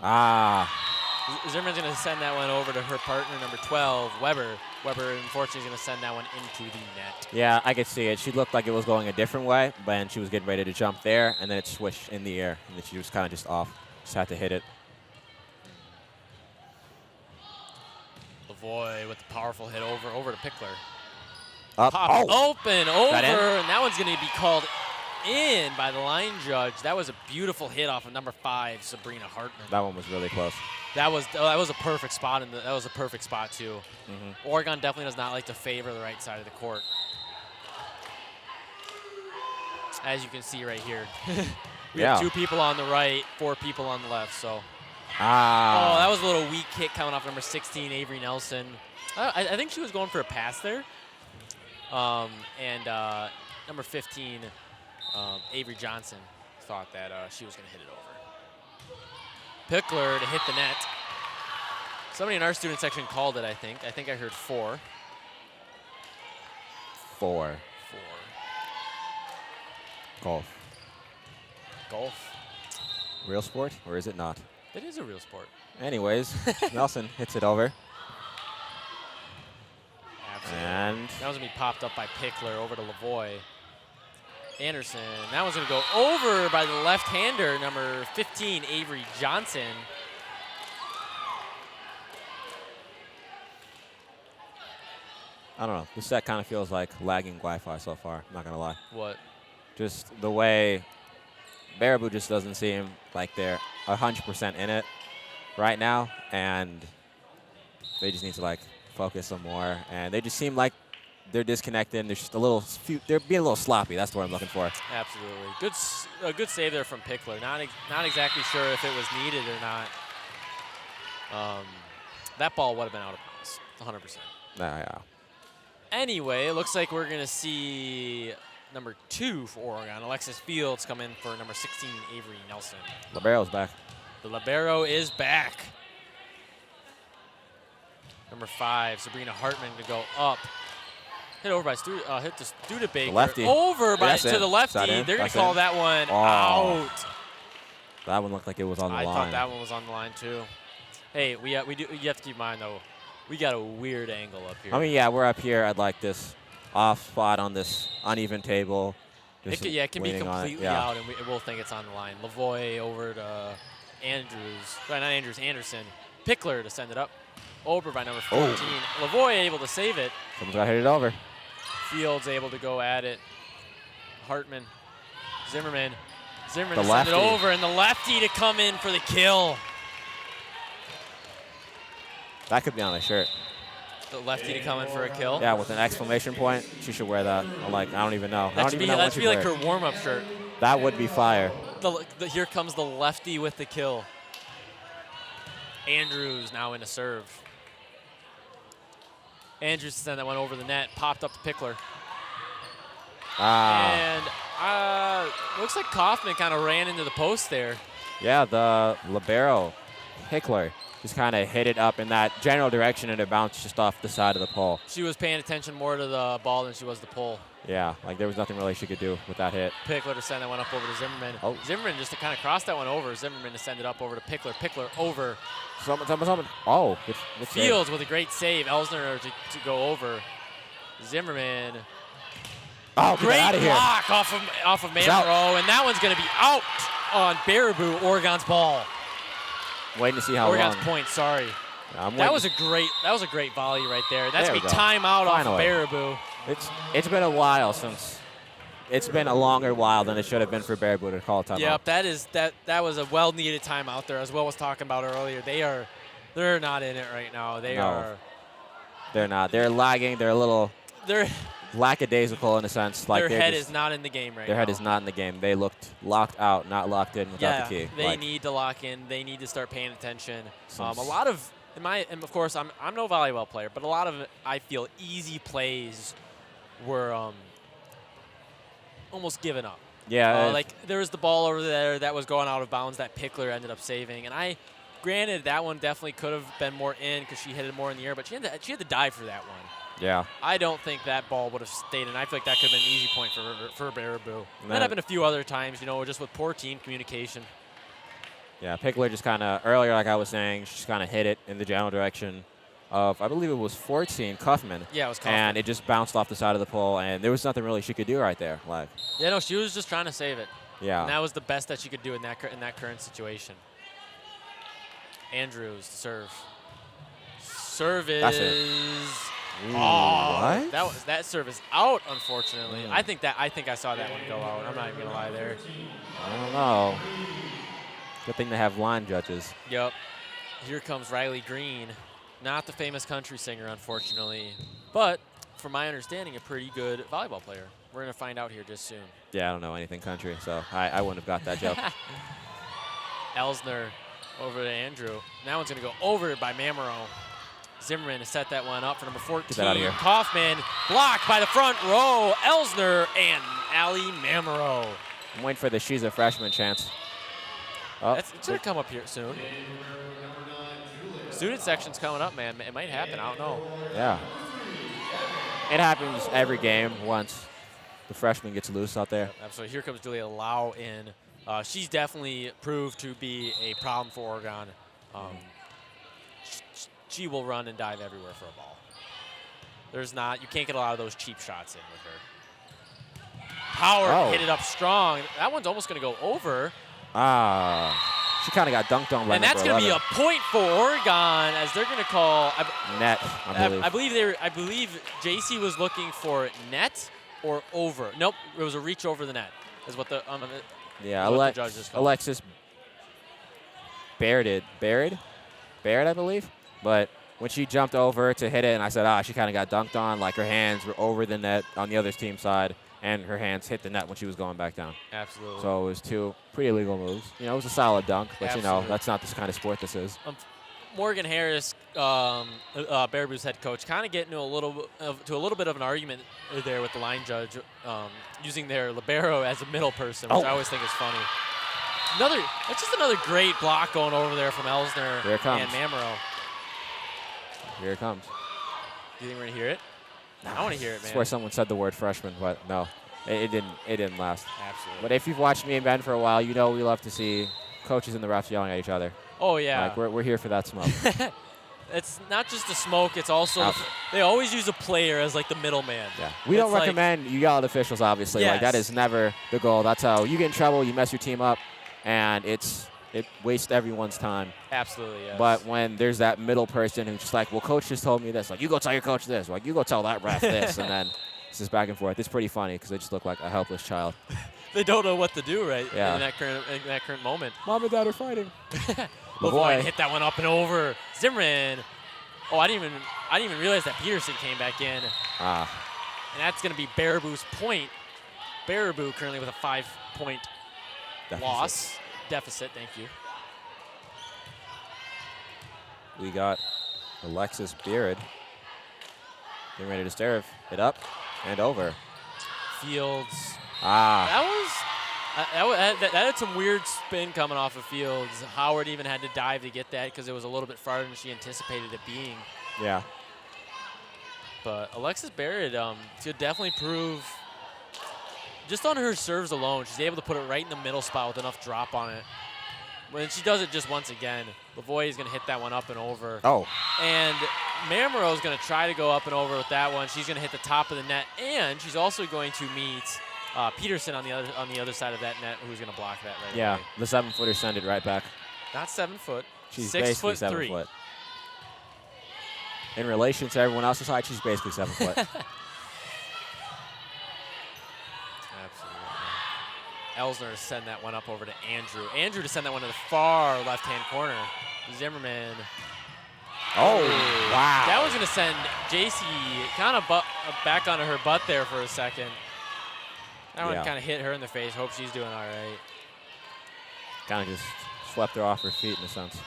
Zimmerman's going to send that one over to her partner, number 12, Weber. Weber, unfortunately, is going to send that one into the net. Yeah, I could see it. She looked like it was going a different way, but then she was getting ready to jump there, and then it switched in the air, and then she was kind of just off. Just had to hit it. Lavoie with the powerful hit over to Pickler. Up. Open, over, and that one's going to be called in by the line judge. That was a beautiful hit off of number 5, Sabrina Hartman. That one was really close. That was a perfect spot, that was a perfect spot too. Oregon definitely does not like to favor the right side of the court. As you can see right here. We have 2 people on the right, 4 people on the left, so Ah. Oh, that was a little weak hit coming off number 16, Avery Nelson. I think she was going for a pass there. And number 15, Avery Johnson, thought that she was going to hit it over. Pickler to hit the net. Somebody in our student section called it, I think. I think I heard 4. 4. Golf. Golf. Real sport, or is it not? It is a real sport. Anyways, Nelson hits it over. Absolutely. And that was going to be popped up by Pickler over to Lavoie. Anderson. That one's going to go over by the left-hander, number 15, Avery Johnson. I don't know. This set kind of feels like lagging Wi-Fi so far. I'm not going to lie. What? Just the way Baraboo just doesn't seem like they're 100% in it right now, and they just need to like focus some more. And they just seem like they're disconnected. They're just they're being a little sloppy. That's what I'm looking for. Absolutely. A good save there from Pickler. Not exactly sure if it was needed or not. That ball would have been out of bounds, 100%. Yeah. Anyway, it looks like we're going to see number 2 for Oregon, Alexis Fields, come in for number 16, Avery Nelson. Libero's back. The libero is back. Number 5, Sabrina Hartman to go up. Hit over by hit to Studebaker. Lefty. Over by to the lefty. They're going to call that one out. That one looked like it was on the line. I thought that one was on the line too. Hey, you have to keep in mind though, we got a weird angle up here. I mean, yeah, we're up here at like this off spot on this uneven table. It can be completely out, and we'll think it's on the line. Lavoie over to Anderson. Pickler to send it up. Over by number 14. Oh. Lavoie able to save it. Someone's got to hit it over. Fields able to go at it. Hartman. Zimmerman to send it over, and the lefty to come in for the kill. That could be on the shirt. The lefty to come in for a kill? Yeah, with an exclamation point. She should wear that. I don't even know. That should be like her warm-up shirt. That would be fire. Here comes the lefty with the kill. Andrews now in a serve. Andrews sent that one over the net, popped up to Pickler. And looks like Kaufman kind of ran into the post there. Yeah, the libero, Pickler, just kind of hit it up in that general direction, and it bounced just off the side of the pole. She was paying attention more to the ball than she was the pole. Yeah, like there was nothing really she could do with that hit. Pickler to send that one up over to Zimmerman. Oh. Zimmerman just to kind of cross that one over. Zimmerman to send it up over to Pickler. Pickler over. Someone. Oh, good Fields with a great save. Elsner to go over. Zimmerman. Oh, great get out of here. block off of Manro, and that one's going to be out on Baraboo, Oregon's ball. Waiting to see how Oregon's long. point, sorry. That was a great volley right there. That's going to be timeout off of Baraboo. It's been a while since. It's been a longer while than it should have been for Baraboo to call a timeout. Yep, that was a well-needed timeout there, as Will was talking about earlier. They're not in it right now. They're not. They're lagging. They're a little lackadaisical in a sense. Like their head is not in the game right now. Their head is not in the game. They looked locked out, not locked in without the key. They need to lock in. They need to start paying attention. A lot of and of course I'm no volleyball player, but a lot of I feel easy plays were almost given up. Yeah. Like there was the ball over there that was going out of bounds that Pickler ended up saving, and granted that one definitely could have been more in because she hit it more in the air, but she had to dive for that one. Yeah. I don't think that ball would have stayed in. I feel like that could have been an easy point for Baraboo. That happened a few other times, just with poor team communication. Yeah, Pickler just kind of, earlier, like I was saying, she just kind of hit it in the general direction of, I believe it was 14, Kaufman. Yeah, it was Kaufman. And it just bounced off the side of the pole, and there was nothing really she could do right there. Yeah, no, she was just trying to save it. Yeah. And that was the best that she could do in that current situation. Andrews to serve. Serve is... That's it. What? That serve is out, unfortunately. I think I saw that one go out. I'm not even gonna lie there. I don't know. Good thing to have line judges. Yep. Here comes Riley Green, not the famous country singer, unfortunately, but from my understanding, a pretty good volleyball player. We're gonna find out here just soon. Yeah, I don't know anything country, so I wouldn't have got that joke. Elsner Over to Andrew. And that one's going to go over by Mamero. Zimmerman has set that one up for number 14. Get that out of here. Kaufman blocked by the front row. Elsner and Allie Mamero. I'm waiting for the she's a freshman chance. Oh, It's going to come up here soon. Student section's coming up, man. It might happen. I don't know. yeah. It happens every game once the freshman gets loose out there. So here comes Julia Lau in. She's definitely proved to be a problem for Oregon. She will run and dive everywhere for a ball. You can't get a lot of those cheap shots in with her. Howard hit it up strong. That one's almost going to go over. She kind of got dunked on by and that's going to be a point for Oregon as they're going to call net. I believe. I believe JC was looking for net or over. Nope, it was a reach over the net. Is what the the judges called. Alexis buried, I believe. But when she jumped over to hit it, and I said, she kind of got dunked on, like her hands were over the net on the other team side, and her hands hit the net when she was going back down. Absolutely. So it was 2 pretty illegal moves. It was a solid dunk, but Absolutely. That's not the kind of sport this is. Morgan Harris, Baraboo's head coach, kind of getting to a little bit of an argument there with the line judge, using their libero as a middle person, which I always think is funny. That's just another great block going over there from Elsner and Mamero. Here it comes. Do you think we're gonna hear it? I want to hear it, man. I swear someone said the word freshman, but no, it didn't last. Absolutely. But if you've watched me and Ben for a while, we love to see coaches and the refs yelling at each other. Oh yeah. Like we're here for that smoke. It's not just the smoke. It's also they always use a player as like the middleman. Yeah. We don't recommend you yell at officials, obviously. Yes. Like that is never the goal. That's how you get in trouble. You mess your team up, and it wastes everyone's time. Absolutely, yes. But when there's that middle person who's just like, well, coach just told me this. Like, you go tell your coach this. Like, you go tell that ref this. And then it's just back and forth. It's pretty funny because they just look like a helpless child. They don't know what to do in Yeah. in that current moment. Mom and Dad are fighting. Lavoie hit that one up and over. Zimmerman. Oh, I didn't even realize that Peterson came back in. And that's going to be Baraboo's point. Baraboo currently with a 5-point deficit. Thank you. We got Alexis Beard getting ready to serve it up and over. Fields. Ah. That had some weird spin coming off of Fields. Howard even had to dive to get that because it was a little bit farther than she anticipated it being. Yeah. But Alexis Barrett should definitely prove, just on her serves alone, she's able to put it right in the middle spot with enough drop on it. When she does it just once again, Lavoie is going to hit that one up and over. Oh. And Mamero is going to try to go up and over with that one. She's going to hit the top of the net, and she's also going to meet Peterson on the other side of that net, who's going to block that right away. The 7-footer sent it right back. Not 7 foot. She's 6 basically foot 7 3. foot. In relation to everyone else's height, she's basically 7 foot. Absolutely. Elsner to send that one up over to Andrew. Andrew to send that one to the far left-hand corner. Zimmerman. Oh, wow. That was going to send JC kind of back onto her butt there for a second. That one kind of hit her in the face. Hope she's doing all right. Kind of just swept her off her feet in a sense.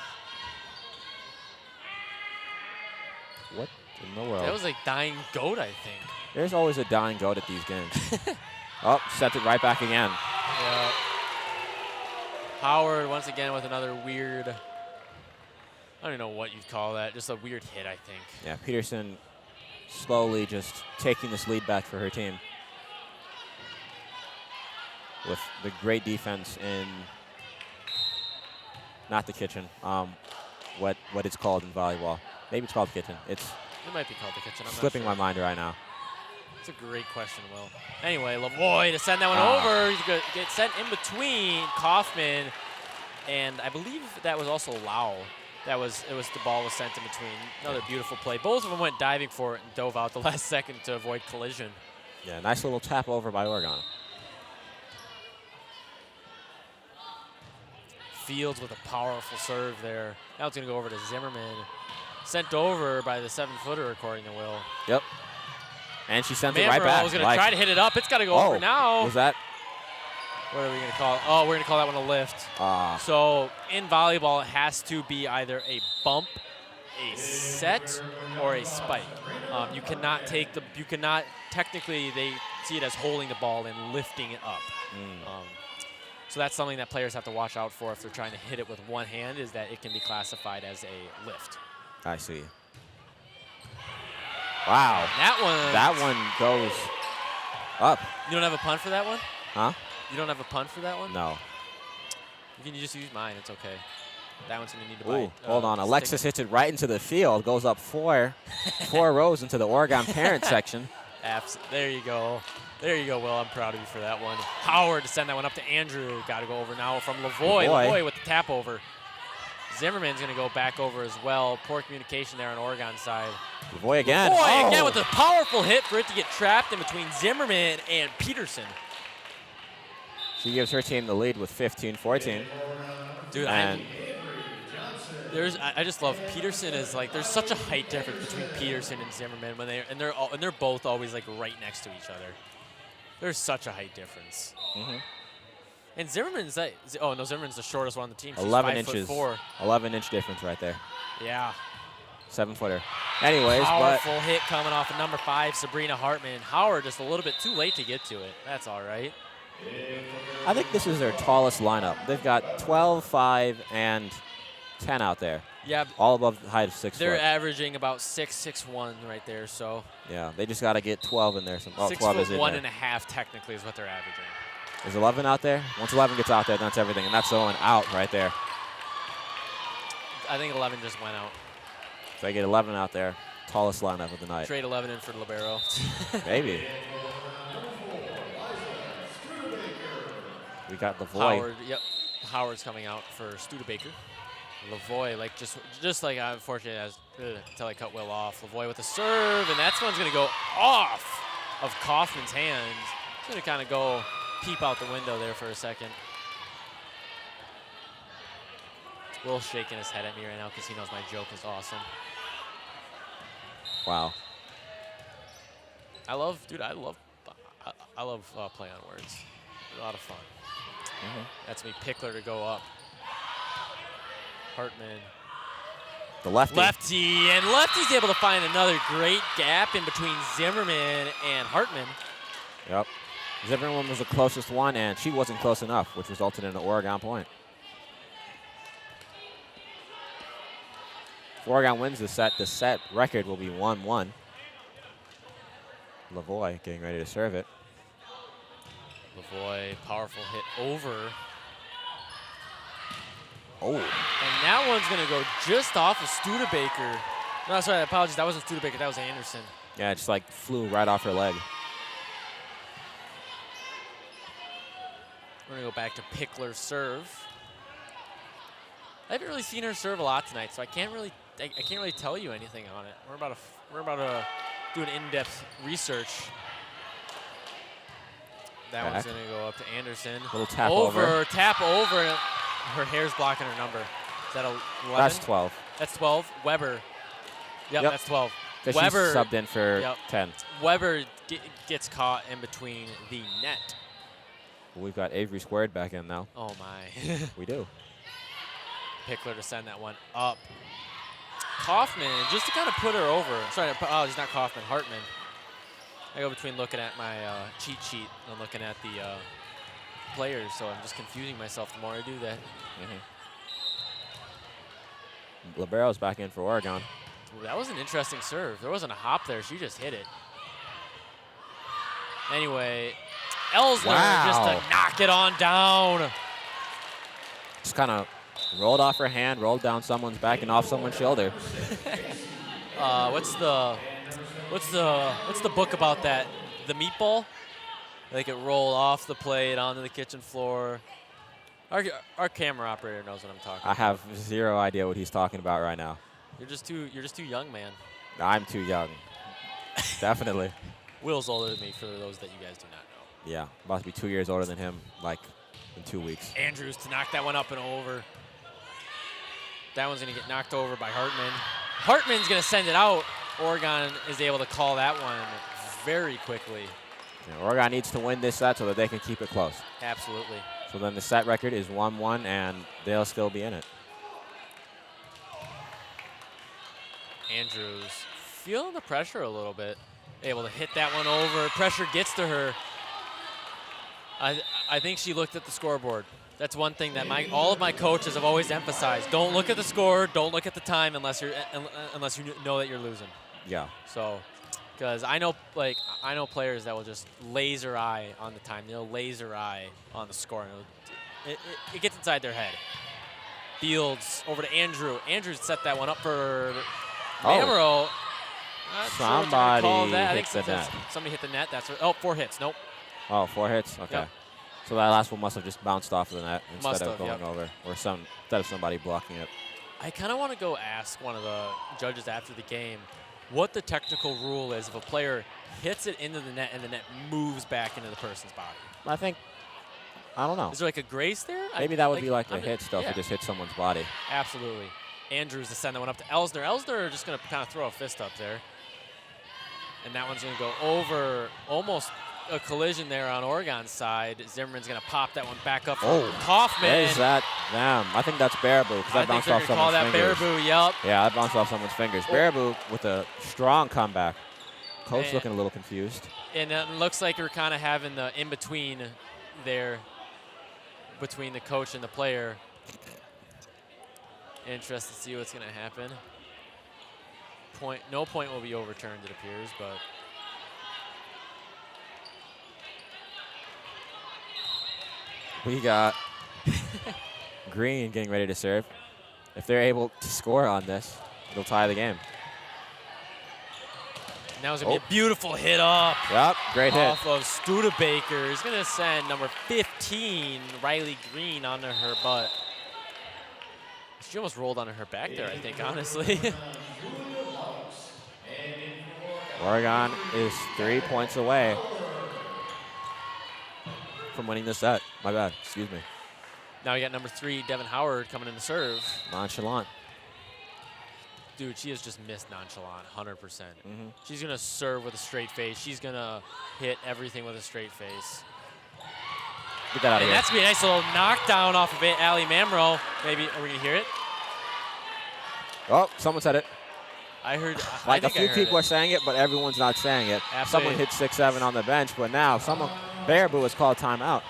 What in the world? That was like dying goat, I think. There's always a dying goat at these games. Oh, sent it right back again. Yeah. Howard once again with another weird, I don't even know what you'd call that, just a weird hit, I think. Yeah, Peterson slowly just taking this lead back for her team. With the great defense in, not the kitchen, what it's called in volleyball. Maybe it's called the kitchen. It might be called the kitchen. I'm slipping not sure. my mind right now. It's a great question, Will. Anyway, Lavoie to send that one over. He's going to get sent in between Kaufman, and I believe that was also Lau. The ball was sent in between. Another beautiful play. Both of them went diving for it and dove out the last second to avoid collision. Yeah, nice little tap over by Oregon. Fields with a powerful serve there. Now it's going to go over to Zimmerman. Sent over by the 7-footer, according to Will. Yep. And she sent it right back. Was going to try to hit it up. It's got to go over now. Was that? What are we going to call it? Oh, we're going to call that one a lift. So in volleyball, it has to be either a bump, a set, or a spike. You cannot technically, they see it as holding the ball and lifting it up. So that's something that players have to watch out for if they're trying to hit it with one hand, is that it can be classified as a lift. I see. Wow. That one goes up. You don't have a punt for that one? Huh? You don't have a punt for that one? No. You can just use mine. It's okay. That one's going to need to Ooh, bite. hold on. Alexis hits it right into the field. Goes up four rows into the Oregon parent section. There you go. There you go, Will. I'm proud of you for that one. Howard to send that one up to Andrew. Got to go over now from Lavoie. Lavoie with the tap over. Zimmerman's going to go back over as well. Poor communication there on Oregon's side. Lavoie again. Lavoie again with a powerful hit for it to get trapped in between Zimmerman and Peterson. She gives her team the lead with 15-14. Dude, I just love Peterson. Is like, there's such a height difference between Peterson and Zimmerman when they're both always like right next to each other. There's such a height difference. And Zimmerman's Zimmerman's the shortest one on the team. She's 11 5'4". inches. 11-inch difference right there. Yeah. 7-footer. Anyways, powerful hit coming off of number 5, Sabrina Hartman. Howard just a little bit too late to get to it. That's all right. I think this is their tallest lineup. They've got 12, 5, and 10 out there. Yeah. All above the height of 6 They're foot. averaging about 6'1" right there. So. Yeah, they just got to get 12 in there. 12 is in 6'1" there. and a half technically is what they're averaging. Is 11 out there? Once 11 gets out there, that's everything, and that's going out right there. I think 11 just went out. If they get 11 out there, tallest lineup of the night. Trade 11 in for libero. Maybe. We got Lavoie. Howard, yep. Howard's coming out for Studebaker. Lavoie, like just like unfortunately until I cut Will off. Lavoie with the serve, and that's one's going to go off of Kaufman's hands. It's going to kind of go peep out the window there for a second. Will's shaking his head at me right now because he knows my joke is awesome. Wow. I love play on words. A lot of fun. That's me. Pickler to go up. Hartman. The lefty. And lefty's able to find another great gap in between Zimmerman and Hartman. Yep. Zimmerman was the closest one, and she wasn't close enough, which resulted in an Oregon point. If Oregon wins the set record will be 1-1. Lavoie getting ready to serve it. Lavoie, powerful hit over. Oh. And that one's going to go just off of Studebaker. No, sorry, apologies. That wasn't Studebaker. That was Anderson. Yeah, it just like flew right off her leg. We're going to go back to Pickler's serve. I haven't really seen her serve a lot tonight, so I can't really tell you anything on it. We're about to do an in-depth research. That one's going to go up to Anderson. Little tap over. Tap over. Her hair's blocking her number. Is that 11? That's 12. That's 12. Weber. Yep. That's 12. Weber subbed in for 10. Weber gets caught in between the net. We've got Avery Squared back in now. Oh, my. We do. Pickler to send that one up. Kaufman, just to kind of put her over. Sorry, it's not Kaufman, Hartman. I go between looking at my cheat sheet and looking at the players, so I'm just confusing myself the more I do that. Libero's back in for Oregon. Ooh, that was an interesting serve. There wasn't a hop there. She just hit it. Anyway, Ellsler just to knock it on down. Just kind of rolled off her hand, rolled down someone's back and off someone's shoulder. What's the book about that? The meatball? Like it rolled off the plate onto the kitchen floor. Our camera operator knows what I'm talking about. I have zero idea what he's talking about right now. You're just too young, man. I'm too young. Definitely. Will's older than me, for those that you guys do not know. Yeah, about to be 2 years older than him, like in 2 weeks. Andrews to knock that one up and over. That one's going to get knocked over by Hartman. Hartman's going to send it out. Oregon is able to call that one very quickly. Yeah, Oregon needs to win this set so that they can keep it close. Absolutely. So then the set record is 1-1, and they'll still be in it. Andrews feeling the pressure a little bit. Able to hit that one over. Pressure gets to her. I think she looked at the scoreboard. That's one thing that all of my coaches have always emphasized. Don't look at the score. Don't look at the time unless you know that you're losing. Yeah. So, because I know players that will just laser eye on the time. They'll laser eye on the score. And it gets inside their head. Fields over to Andrew. Andrew set that one up for Mamro. Somebody hit the net. Somebody hit the net. That's 4 hits. Nope. Oh, 4 hits? Okay. Yep. So that last one must have just bounced off of the net instead of going yep. over, or instead of somebody blocking it. I kind of want to go ask one of the judges after the game what the technical rule is if a player hits it into the net and the net moves back into the person's body. I don't know. Is there like a grace there? Maybe that would be like a hit still if it just hit someone's body. Absolutely. Andrews to send that one up to Elsner. Elsner just going to kind of throw a fist up there. And that one's going to go over, almost a collision there on Oregon's side. Zimmerman's going to pop that one back up for Kaufman. Is that them? I think that's Baraboo, because that bounced off someone's fingers. I think they're going to call that Baraboo, yep. Yeah, that bounced off someone's fingers. Baraboo with a strong comeback. Coach looking a little confused. And it looks like we're kind of having the in-between there between the coach and the player. Interested to see what's going to happen. No point will be overturned, it appears, but we got Green getting ready to serve. If they're able to score on this, they'll tie the game. Now it's going to be a beautiful hit up. Yep, great hit. Off of Studebaker. He's going to send number 15, Riley Green, onto her butt. She almost rolled onto her back there, I think, honestly. Oregon is 3 points away from winning this set. My bad, excuse me. Now we got number 3, Devin Howard, coming in to serve. Nonchalant. Dude, she has just missed nonchalant, 100%. She's going to serve with a straight face. She's going to hit everything with a straight face. Get that out of here. That's going to be a nice little knockdown off of it, Allie Mamro. Maybe, are we going to hear it? Oh, someone said it. I heard. Like a few people are saying it, but everyone's not saying it. Absolutely. Someone hit 6-7 on the bench, but now Baraboo has called timeout.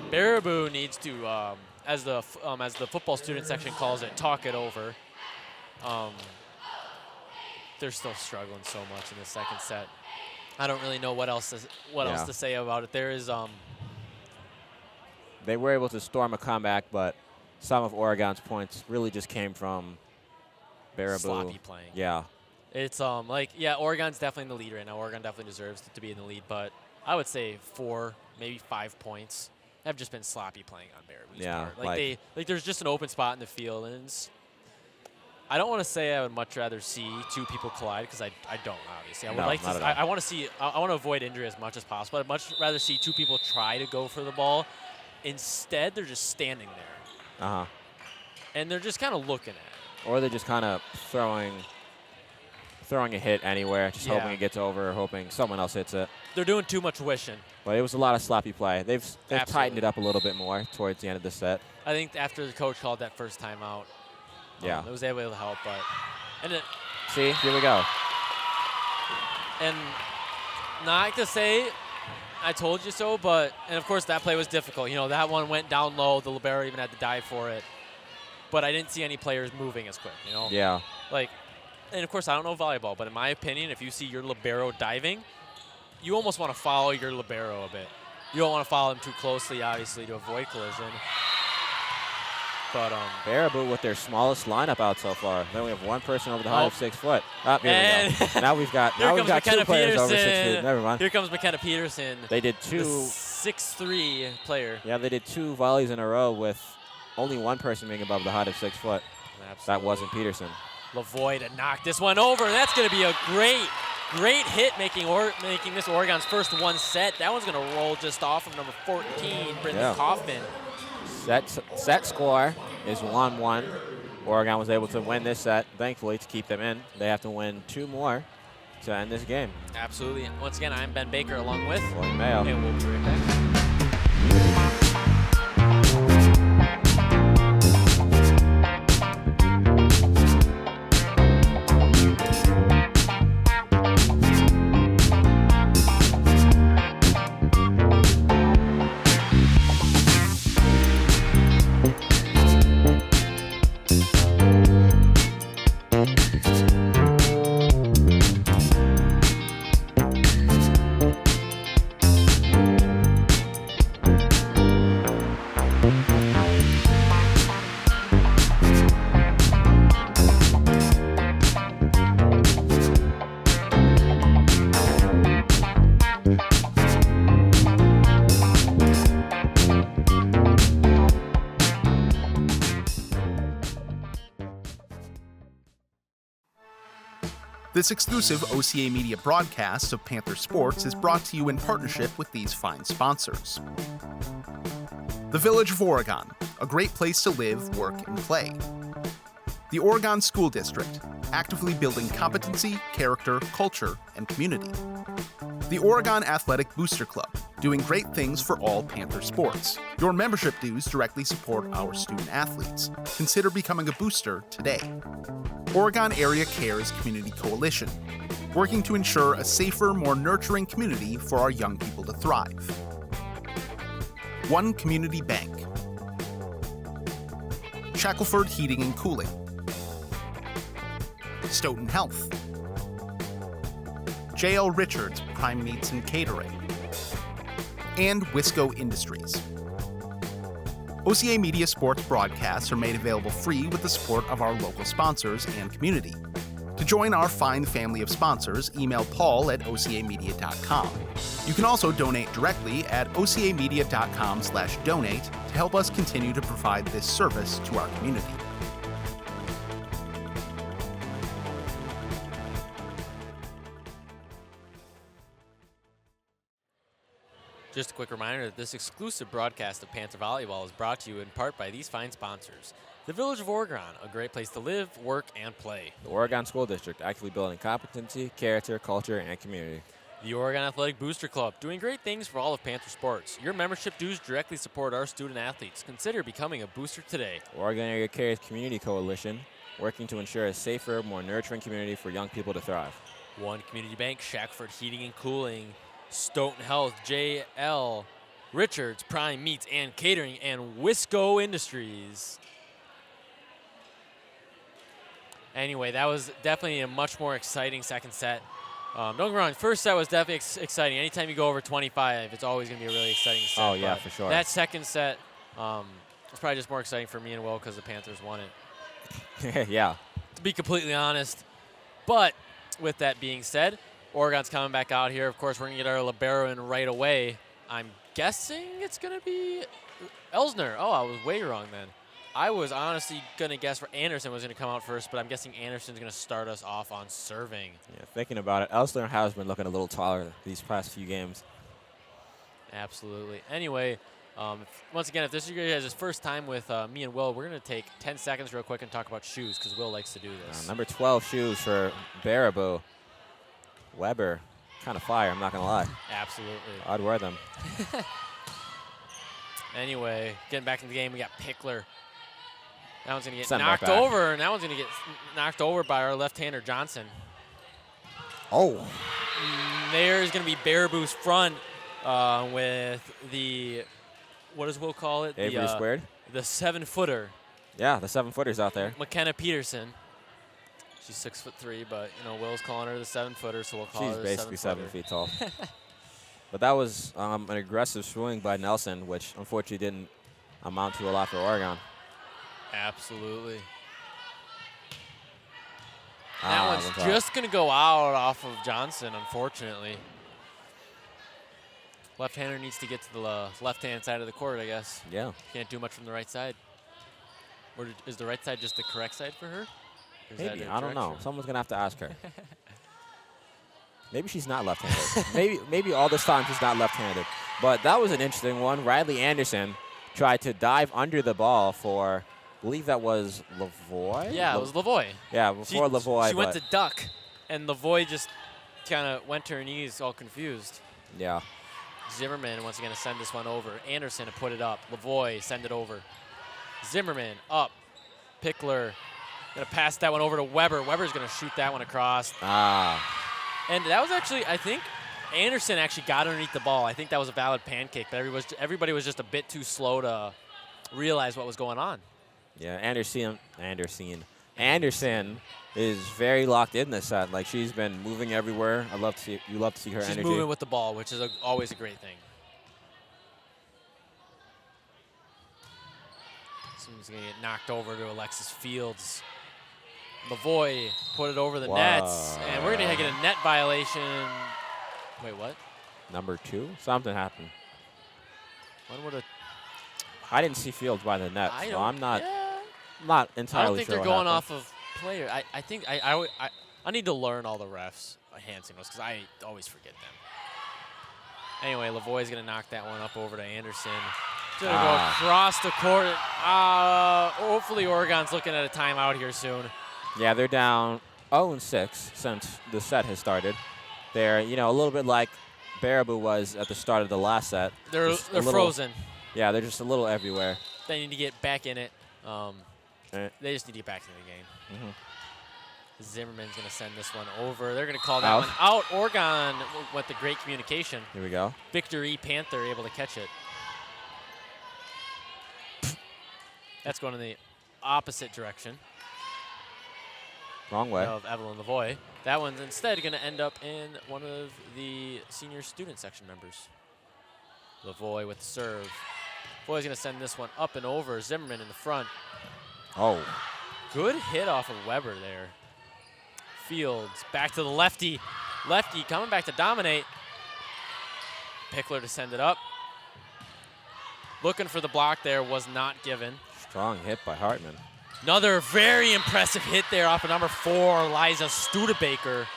Baraboo needs to, as the football student section calls it, talk it over. They're still struggling so much in the second set. I don't really know what else to say about it. There is. They were able to storm a comeback, but some of Oregon's points really just came from Baraboo. Sloppy playing. Yeah. It's Oregon's definitely in the lead right now. Oregon definitely deserves to be in the lead, but I would say 4, maybe 5 points have just been sloppy playing on Baraboo's part. Like there's just an open spot in the field, and I don't want to say I would much rather see 2 people collide, because I don't, obviously. I want to avoid injury as much as possible. I'd much rather see 2 people try to go for the ball. Instead, they're just standing there. And they're just kind of looking at it. Or they're just kind of throwing a hit anywhere, just hoping it gets over, or hoping someone else hits it. They're doing too much wishing. But it was a lot of sloppy play. They've tightened it up a little bit more towards the end of the set. I think after the coach called that first timeout, it was able to help. See, here we go. And not to say I told you so, and of course that play was difficult. You know, that one went down low. The libero even had to dive for it. But I didn't see any players moving as quick, you know? Yeah. And of course I don't know volleyball, but in my opinion, if you see your libero diving, you almost want to follow your libero a bit. You don't want to follow him too closely, obviously, to avoid collision. But Baraboo with their smallest lineup out so far. Then we have one person over the height of 6 foot. Here we go. Now we've got 2 players over 6 feet. Never mind. Here comes McKenna Peterson. They did 2. 6'3" player. Yeah, they did 2 volleys in a row with only one person being above the height of 6 foot. Absolutely. That wasn't Peterson. Lavoie to knock this one over, and that's going to be a great hit, making this Oregon's first 1 set. That one's going to roll just off of number 14, Brendan Kaufman. Set score is 1-1. Oregon was able to win this set, thankfully, to keep them in. They have to win 2 more to end this game. Absolutely. Once again, I'm Ben Baker along with Will Mayo. And we'll be right back. This exclusive OCA Media broadcast of Panther Sports is brought to you in partnership with these fine sponsors. The Village of Oregon, a great place to live, work, and play. The Oregon School District, actively building competency, character, culture, and community. The Oregon Athletic Booster Club, doing great things for all Panther sports. Your membership dues directly support our student athletes. Consider becoming a booster today. Oregon Area Cares Community Coalition, working to ensure a safer, more nurturing community for our young people to thrive. One Community Bank. Shackelford Heating and Cooling. Stoughton Health. J.L. Richards Prime Meats and Catering. And Wisco Industries. OCA Media sports broadcasts are made available free with the support of our local sponsors and community. To join our fine family of sponsors, email Paul at ocamedia.com. You can also donate directly at ocamedia.com/donate to help us continue to provide this service to our community. Just a quick reminder that this exclusive broadcast of Panther Volleyball is brought to you in part by these fine sponsors. The Village of Oregon, a great place to live, work, and play. The Oregon School District, actively building competency, character, culture, and community. The Oregon Athletic Booster Club, doing great things for all of Panther sports. Your membership dues directly support our student athletes. Consider becoming a booster today. Oregon Area Cares Community Coalition, working to ensure a safer, more nurturing community for young people to thrive. One Community Bank, Shackelford Heating and Cooling, Stoughton Health, J.L. Richards Prime Meats and Catering, and Wisco Industries. Anyway, that was definitely a much more exciting second set. Don't get me wrong, first set was definitely exciting. Anytime you go over 25, it's always going to be a really exciting set. Oh, yeah, for sure. That second set was probably just more exciting for me and Will because the Panthers won it. Yeah. To be completely honest. But with that being said, Oregon's coming back out here. Of course, we're going to get our libero in right away. I'm guessing it's going to be Elsner. Oh, I was way wrong then. I was honestly going to guess for Anderson was going to come out first, but I'm guessing Anderson's going to start us off on serving. Yeah, thinking about it, Elsner has been looking a little taller these past few games. Absolutely. Anyway, once again, if this is your guys' first time with me and Will, we're going to take 10 seconds real quick and talk about shoes because Will likes to do this. Number 12 shoes for Baraboo. Weber, kind of fire, I'm not going to lie. Absolutely. I'd wear them. Anyway, getting back in the game, we got Pickler. That one's going to get Send knocked back. over, and that one's going to get knocked over by our left-hander, Johnson. Oh. There's going to be Baraboo's front with the, what does Will call it? Avery squared? The 7-footer. Yeah, the 7-footers out there. McKenna Peterson. She's 6'3", but you know Will's calling her the 7-footer, so we'll call her the 7-footer. She's basically 7 feet tall. But that was an aggressive swing by Nelson, which unfortunately didn't amount to a lot for Oregon. Absolutely. That one's just going to go out off of Johnson, unfortunately. Left-hander needs to get to the left-hand side of the court, I guess. Yeah. Can't do much from the right side. Or is the right side just the correct side for her? Maybe. I don't know. Someone's going to have to ask her. Maybe she's not left-handed. maybe all this time she's not left-handed. But that was an interesting one. Riley Anderson tried to dive under the ball for, I believe that was Lavoie? Yeah, it was Lavoie. Yeah, before Lavoie. She went to duck, and Lavoie just kind of went to her knees all confused. Yeah. Zimmerman once again to send this one over. Anderson to put it up. Lavoie send it over. Zimmerman up. Pickler going to pass that one over to Weber. Weber's going to shoot that one across. And that was actually, I think, Anderson actually got underneath the ball. I think that was a valid pancake, but everybody was just a bit too slow to realize what was going on. Yeah, Anderson is very locked in this set. Like, she's been moving everywhere. You love to see her energy. She's moving with the ball, which is always a great thing. Someone's going to get knocked over to Alexis Fields. Lavoie put it over the nets, and we're going to get a net violation. Wait, what? Number 2? Something happened. When would I didn't see Fields by the net, so I'm not entirely sure. I don't think they're going happened. off of player. I think I need to learn all the refs' hand signals because I always forget them. Anyway, Lavoie's going to knock that one up over to Anderson. Going to go across the court. Hopefully Oregon's looking at a timeout here soon. Yeah, they're down 0-6 since the set has started. They're, a little bit like Baraboo was at the start of the last set. They're frozen. Yeah, they're just a little everywhere. They need to get back in it. They just need to get back in the game. Zimmerman's going to send this one over. They're going to call that one out. Oregon with the great communication. Here we go. Victor E. Panther able to catch it. That's going in the opposite direction. Wrong way. Of Evelyn Lavoie. That one's instead going to end up in one of the senior student section members. Lavoie with the serve. Lavoie's going to send this one up and over. Zimmerman in the front. Oh. Good hit off of Weber there. Fields back to the lefty. Lefty coming back to dominate. Pickler to send it up. Looking for the block there, was not given. Strong hit by Hartman. Another very impressive hit there off of number 4, Liza Studebaker.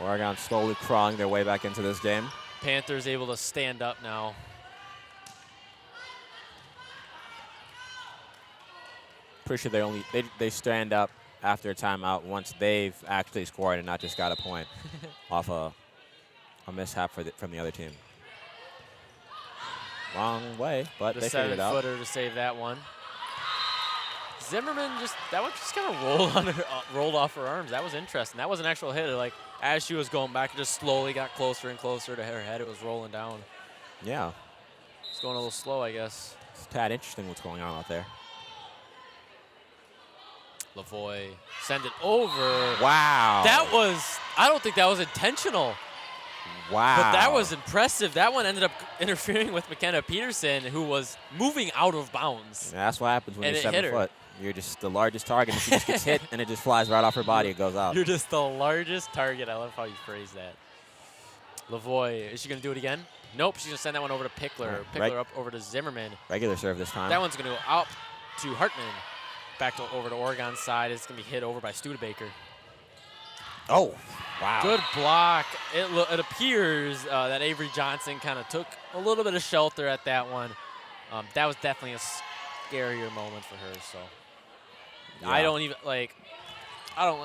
Oregon slowly crawling their way back into this game. Panthers able to stand up now. Pretty sure they stand up after a timeout once they've actually scored and not just got a point off a mishap from the other team. Wrong way, but they figured it out. The 7-footer to save that one. Zimmerman that one just kind of rolled off her arms. That was interesting. That was an actual hit. Like, as she was going back, it just slowly got closer and closer to her head. It was rolling down. Yeah. It's going a little slow, I guess. It's a tad interesting what's going on out there. Lavoie send it over. Wow. I don't think that was intentional. Wow. But that was impressive. That one ended up interfering with McKenna Peterson, who was moving out of bounds. Yeah, that's what happens when you're 7 foot. You're just the largest target, and she just gets hit, and it just flies right off her body. It goes out. You're just the largest target. I love how you phrase that. Lavoie, is she going to do it again? Nope, she's going to send that one over to Pickler. Pickler up over to Zimmerman. Regular serve this time. That one's going to go out to Hartman. Back over to Oregon's side. It's going to be hit over by Studebaker. Oh, wow. Good block. It appears that Avery Johnson kind of took a little bit of shelter at that one. That was definitely a scarier moment for her. So yeah. I don't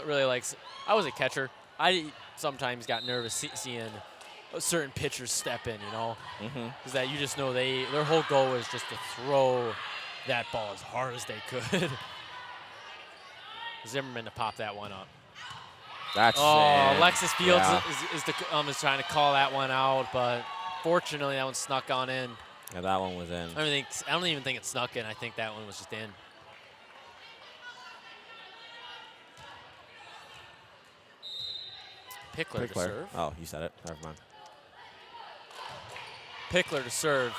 really like. I was a catcher. I sometimes got nervous seeing certain pitchers step in, because that you just know their whole goal is just to throw that ball as hard as they could. Zimmerman to pop that one up. That's Alexis Fields is trying to call that one out, but fortunately that one snuck on in. Yeah, that one was in. I don't even think it snuck in. I think that one was just in. Pickler to serve. Oh, you said it. Never mind. Pickler to serve.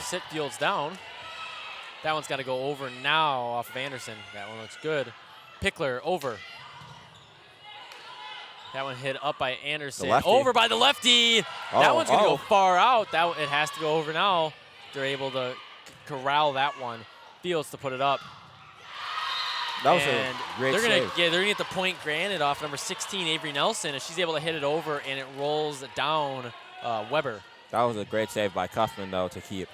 Sit Fields down. That one's got to go over now off of Anderson. That one looks good. Pickler over. That one hit up by Anderson. Over by the lefty. That one's going to go far out. It has to go over now. They're able to corral that one. Fields to put it up. That was a great save. They're going to get the point granted off number 16, Avery Nelson, and she's able to hit it over, and it rolls down Weber. That was a great save by Kaufman, though, to keep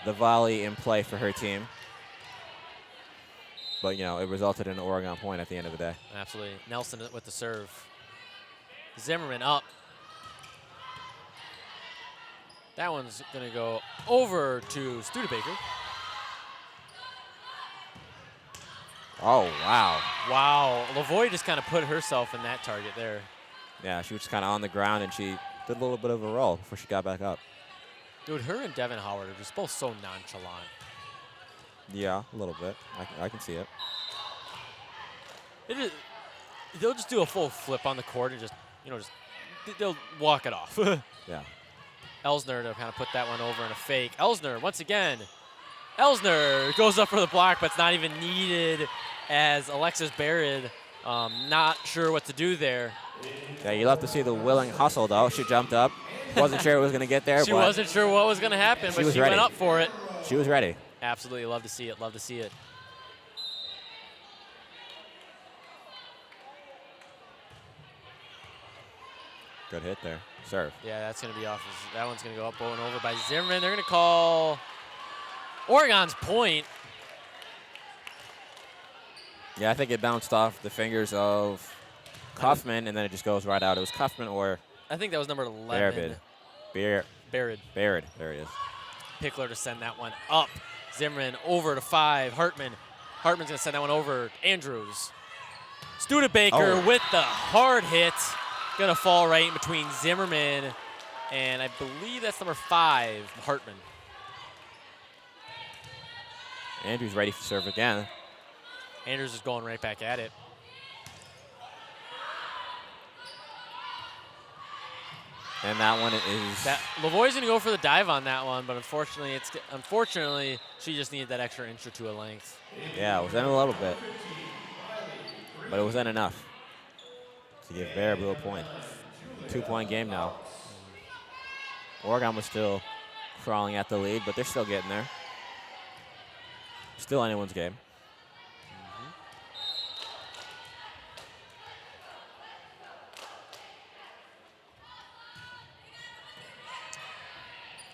the volley in play for her team. But, it resulted in an Oregon point at the end of the day. Absolutely. Nelson with the serve. Zimmerman up. That one's going to go over to Studebaker. Oh, wow. Wow. Lavoie just kind of put herself in that target there. Yeah, she was kind of on the ground, and she did a little bit of a roll before she got back up. Dude, her and Devin Howard are just both so nonchalant. Yeah, a little bit. I can see it. They'll just do a full flip on the court and just they'll walk it off. Yeah. Elsner to kind of put that one over in a fake. Elsner, once again. Elsner goes up for the block, but it's not even needed as Alexis Barrett not sure what to do there. Yeah, you love to see the willing hustle, though. She jumped up. Wasn't sure it was going to get there. She wasn't sure what was going to happen, but she went up for it. She was ready. Absolutely love to see it. Love to see it. Good hit there. Serve. Yeah, that's going to be off. That one's going to go up and over by Zimmerman. They're going to call Oregon's point. Yeah, I think it bounced off the fingers of Kaufman, and then it just goes right out. It was Kaufman or I think that was number 11. Barrett. Barrett. There he is. Pickler to send that one up. Zimmerman over to 5. Hartman's going to send that one over. Andrews. Studebaker with the hard hit. Going to fall right in between Zimmerman and I believe that's number 5, Hartman. Andrews ready for serve again. Andrews is going right back at it. And that one is. Lavoie's going to go for the dive on that one, but unfortunately, she just needed that extra inch or two of length. Yeah, it was in a little bit, but it wasn't enough to give Baraboo a point. 2-point game now. Oregon was still crawling at the lead, but they're still getting there. Still anyone's game.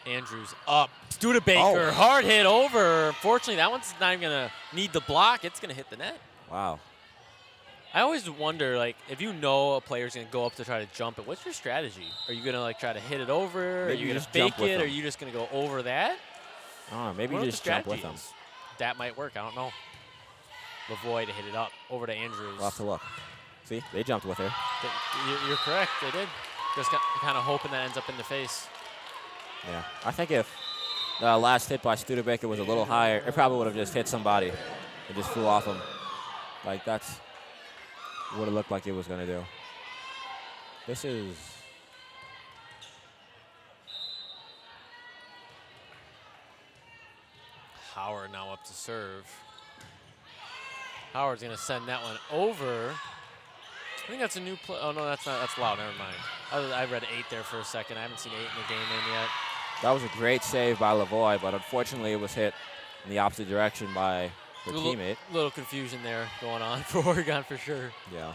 Andrews up. Studebaker, hard hit over. Fortunately, that one's not even going to need the block. It's going to hit the net. Wow. I always wonder, like, if you know a player's going to go up to try to jump it, what's your strategy? Are you going to, like, try to hit it over? Are you going to fake it? Or are you just going to go over that? I don't know. Maybe you just jump with them. That might work. I don't know. Lavoie to hit it up over to Andrews. We'll have to look. See, they jumped with her. You're correct. They did. Just kind of hoping that ends up in the face. Yeah. I think if the last hit by Studebaker was a little higher, it probably would have just hit somebody and just flew off him. Like, that's what it looked like it was going to do. This is. Howard now up to serve. Howard's going to send that one over. I think that's a new play. Oh, no, that's not. That's loud. Never mind. I read 8 there for a second. I haven't seen 8 in the game in yet. That was a great save by Lavoie, but unfortunately it was hit in the opposite direction by the teammate. Little confusion there going on for Oregon for sure. Yeah.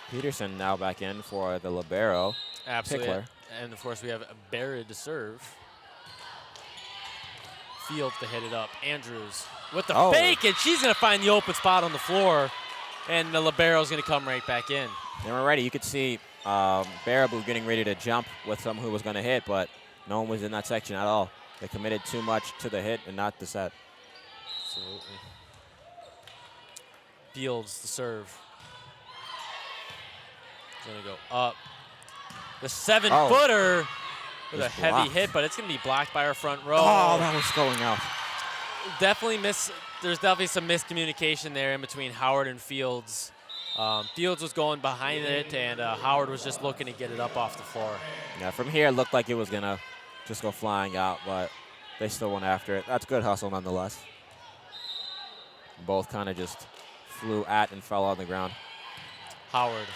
Peterson now back in for the libero. Absolutely. Pickler. And, of course, we have Barrett to serve. Fields to hit it up. Andrews with the fake, and she's going to find the open spot on the floor, and the libero's going to come right back in. They were ready. You could see Baraboo getting ready to jump with someone who was going to hit, but no one was in that section at all. They committed too much to the hit and not the set. Absolutely. Fields to serve. He's going to go up. The 7-footer with a heavy hit, but it's going to be blocked by our front row. Oh, that was going out. There's definitely some miscommunication there in between Howard and Fields. Fields was going behind it, and Howard was just looking to get it up off the floor. Yeah, from here it looked like it was going to just go flying out, but they still went after it. That's good hustle nonetheless. Both kind of just flew at and fell on the ground. Howard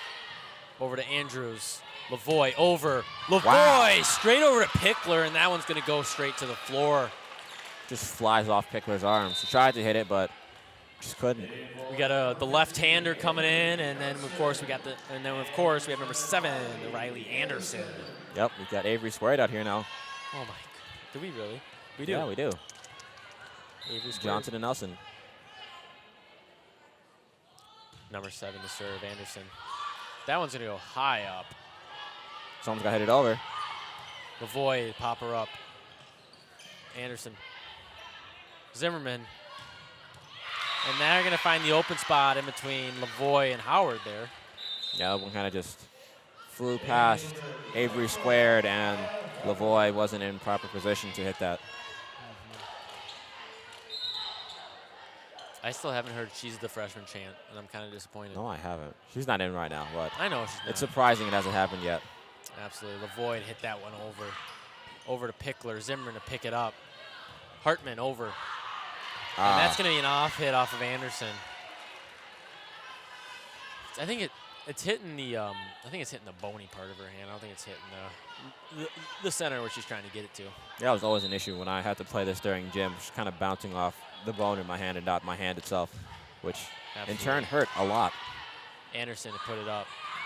over to Andrews. Lavoie over. Lavoie straight over to Pickler, and that one's going to go straight to the floor. Just flies off Pickler's arms. He tried to hit it, but just couldn't. We got the left-hander coming in, and then of course we have number 7, Riley Anderson. Yep, we've got Avery Squared out here now. Oh my God. Do we really? We do. Yeah, we do. Avery Squared. Johnson and Nelson. Number 7 to serve, Anderson. That one's going to go high up. Someone's got to hit it over. Lavoie, pop her up. Anderson. Zimmerman. And they're going to find the open spot in between Lavoie and Howard there. Yeah, that one kind of just flew past Avery squared, and Lavoie wasn't in proper position to hit that. I still haven't heard She's the Freshman chant, and I'm kind of disappointed. No, I haven't. She's not in right now, but I know she's not. it's surprising it hasn't happened yet. Absolutely. Lavoie hit that one over to Pickler. Zimmerman to pick it up. Hartman over. And that's going to be an off hit off of Anderson. I think it's hitting the bony part of her hand. I don't think it's hitting the center where she's trying to get it to. Yeah, that was always an issue when I had to play this during gym, just kind of bouncing off the bone in my hand and not my hand itself, which in turn hurt a lot. Anderson to put it up.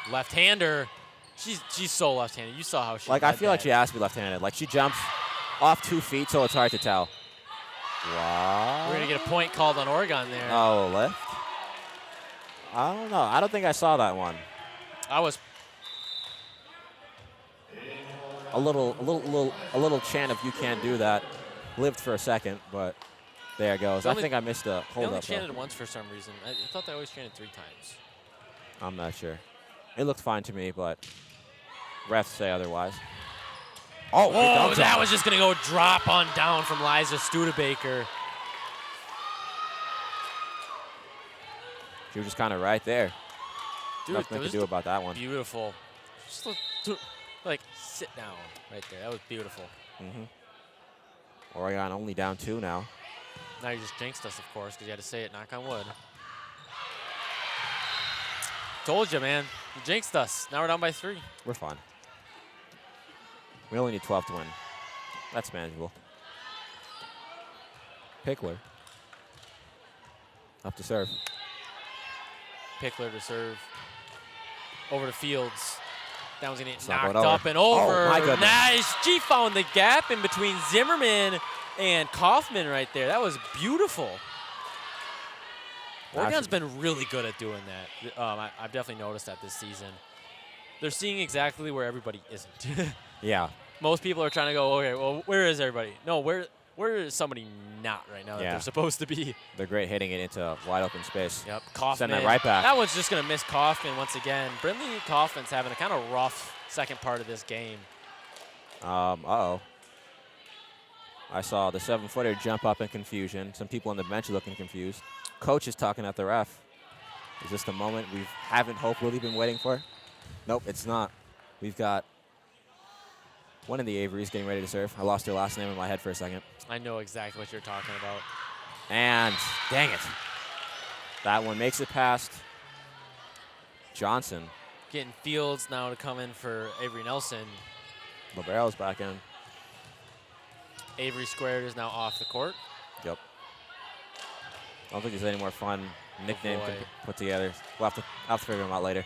Left-hander. She's so left-handed. You saw how she I feel like she has to be left-handed. Like, she jumps off 2 feet, so it's hard to tell. Wow. We're going to get a point called on Oregon there. Oh, lift? I don't know. I don't think I saw that one. I was a little chant of "you can't do that" lived for a second, but there it goes. I think I missed a hold up. They only chanted it once for some reason. I thought they always chanted 3 times. I'm not sure. It looked fine to me, but refs say otherwise. Oh, that was just going to go drop on down from Liza Studebaker. She was just kind of right there. Dude, nothing to do about that one. Beautiful. Just sit down right there. That was beautiful. Oregon only down 2 now. Now you just jinxed us, of course, because you had to say it, knock on wood. Told you, man. You jinxed us. Now we're down by 3. We're fine. We only need 12 to win. That's manageable. Pickler. Up to serve. Pickler to serve. Over to Fields. That one's going to get knocked over. up and over. Oh, my goodness. Nice. She found the gap in between Zimmerman and Kaufman right there. That was beautiful. Oregon's been really good at doing that. I've definitely noticed that this season. They're seeing exactly where everybody isn't. Yeah. Most people are trying to go, okay, well, where is everybody? No, where is somebody not right now that they're supposed to be? They're great hitting it into wide open space. Yep, Kaufman. Send that right back. That one's just going to miss Kaufman once again. Brindley Kaufman's having a kind of rough second part of this game. Uh-oh. I saw the 7-footer jump up in confusion. Some people on the bench looking confused. Coach is talking at the ref. Is this the moment we haven't hopefully been waiting for? Nope, it's not. We've got one of the Averys getting ready to serve. I lost her last name in my head for a second. I know exactly what you're talking about. And dang it. That one makes it past Johnson. Getting Fields now to come in for Avery Nelson. Libero's back in. Avery squared is now off the court. Yep. I don't think there's any more fun nickname to put together. We'll have to figure them out later.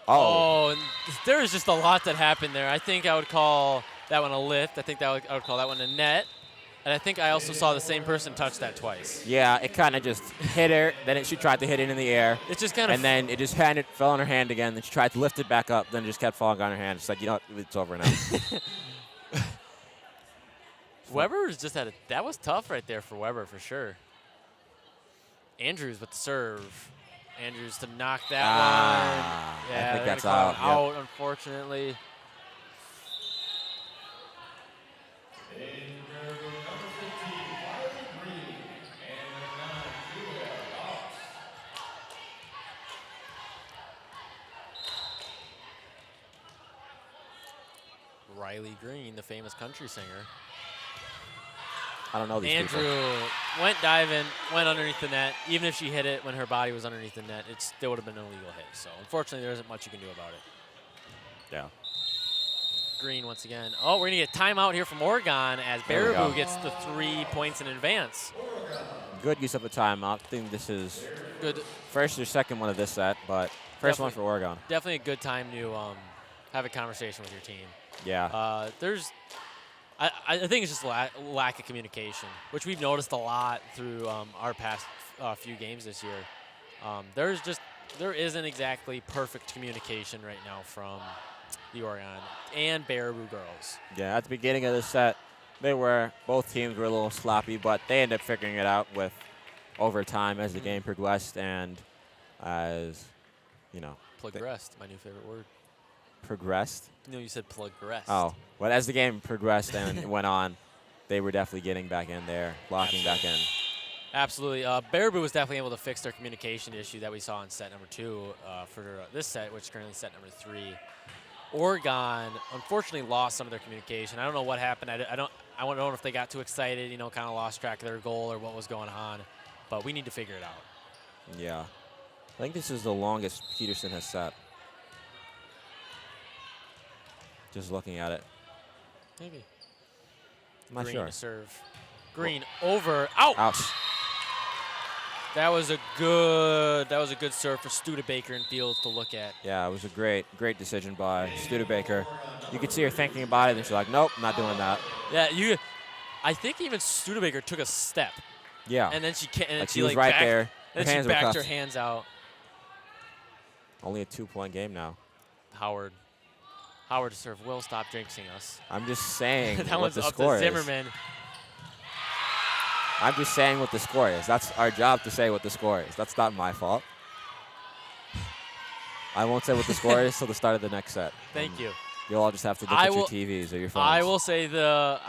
Oh, there is just a lot that happened there. I think I would call that one a lift. I think I would call that one a net. And I think I also saw the same person touch that twice. Yeah, it kind of just hit her. Then she tried to hit it in the air. It's just kind of. And then it just fell on her hand again. Then she tried to lift it back up. Then it just kept falling on her hand. It's like, you know what? It's over now. Weber was just that was tough right there for Weber for sure. Andrews with the serve. Andrews to knock that one. Yeah, I think that's out, unfortunately. Riley Green, the famous country singer. I don't know these Andrew people. went diving, went underneath the net. Even if she hit it when her body was underneath the net, it still would have been an illegal hit. So, unfortunately, there isn't much you can do about it. Yeah. Green once again. Oh, we're going to get timeout here from Oregon as Baraboo gets the 3 points in advance. Good use of a timeout. I think this is good. First or second one of this set, but first one for Oregon. Definitely a good time to have a conversation with your team. Yeah. I think it's just lack of communication, which we've noticed a lot through our past few games this year. There's just there isn't exactly perfect communication right now from the Oregon and Baraboo girls. Yeah, at the beginning of the set, both teams were a little sloppy, but they ended up figuring it out with overtime as the game progressed and as, Progressed, my new favorite word. progressed. No, you said progressed. Oh, well, as the game progressed and went on, they were definitely getting back in there, locking back in. Absolutely. Baraboo was definitely able to fix their communication issue that we saw in set number 2 for this set, which is currently set number 3. Oregon, unfortunately, lost some of their communication. I don't know what happened. I don't know if they got too excited, kind of lost track of their goal or what was going on. But we need to figure it out. Yeah. I think this is the longest Peterson has set. Just looking at it. Maybe. I'm not Green sure. to serve. Green over. Out. Ouch. That was a good serve for Studebaker and Fields to look at. Yeah, it was a great decision by Studebaker. You could see her thinking about it, and she's like, nope, not doing that. Yeah, I think even Studebaker took a step. Yeah. And then she was right there. And then she backed her hands out. Only a 2-point game now. Howard to serve. Will, stop jinxing us. I'm just saying that what one's the up score to is. Zimmerman. I'm just saying what the score is. That's our job to say what the score is. That's not my fault. I won't say what the score is till the start of the next set. Thank you. You'll all just have to look at your TVs or your phones. I will say the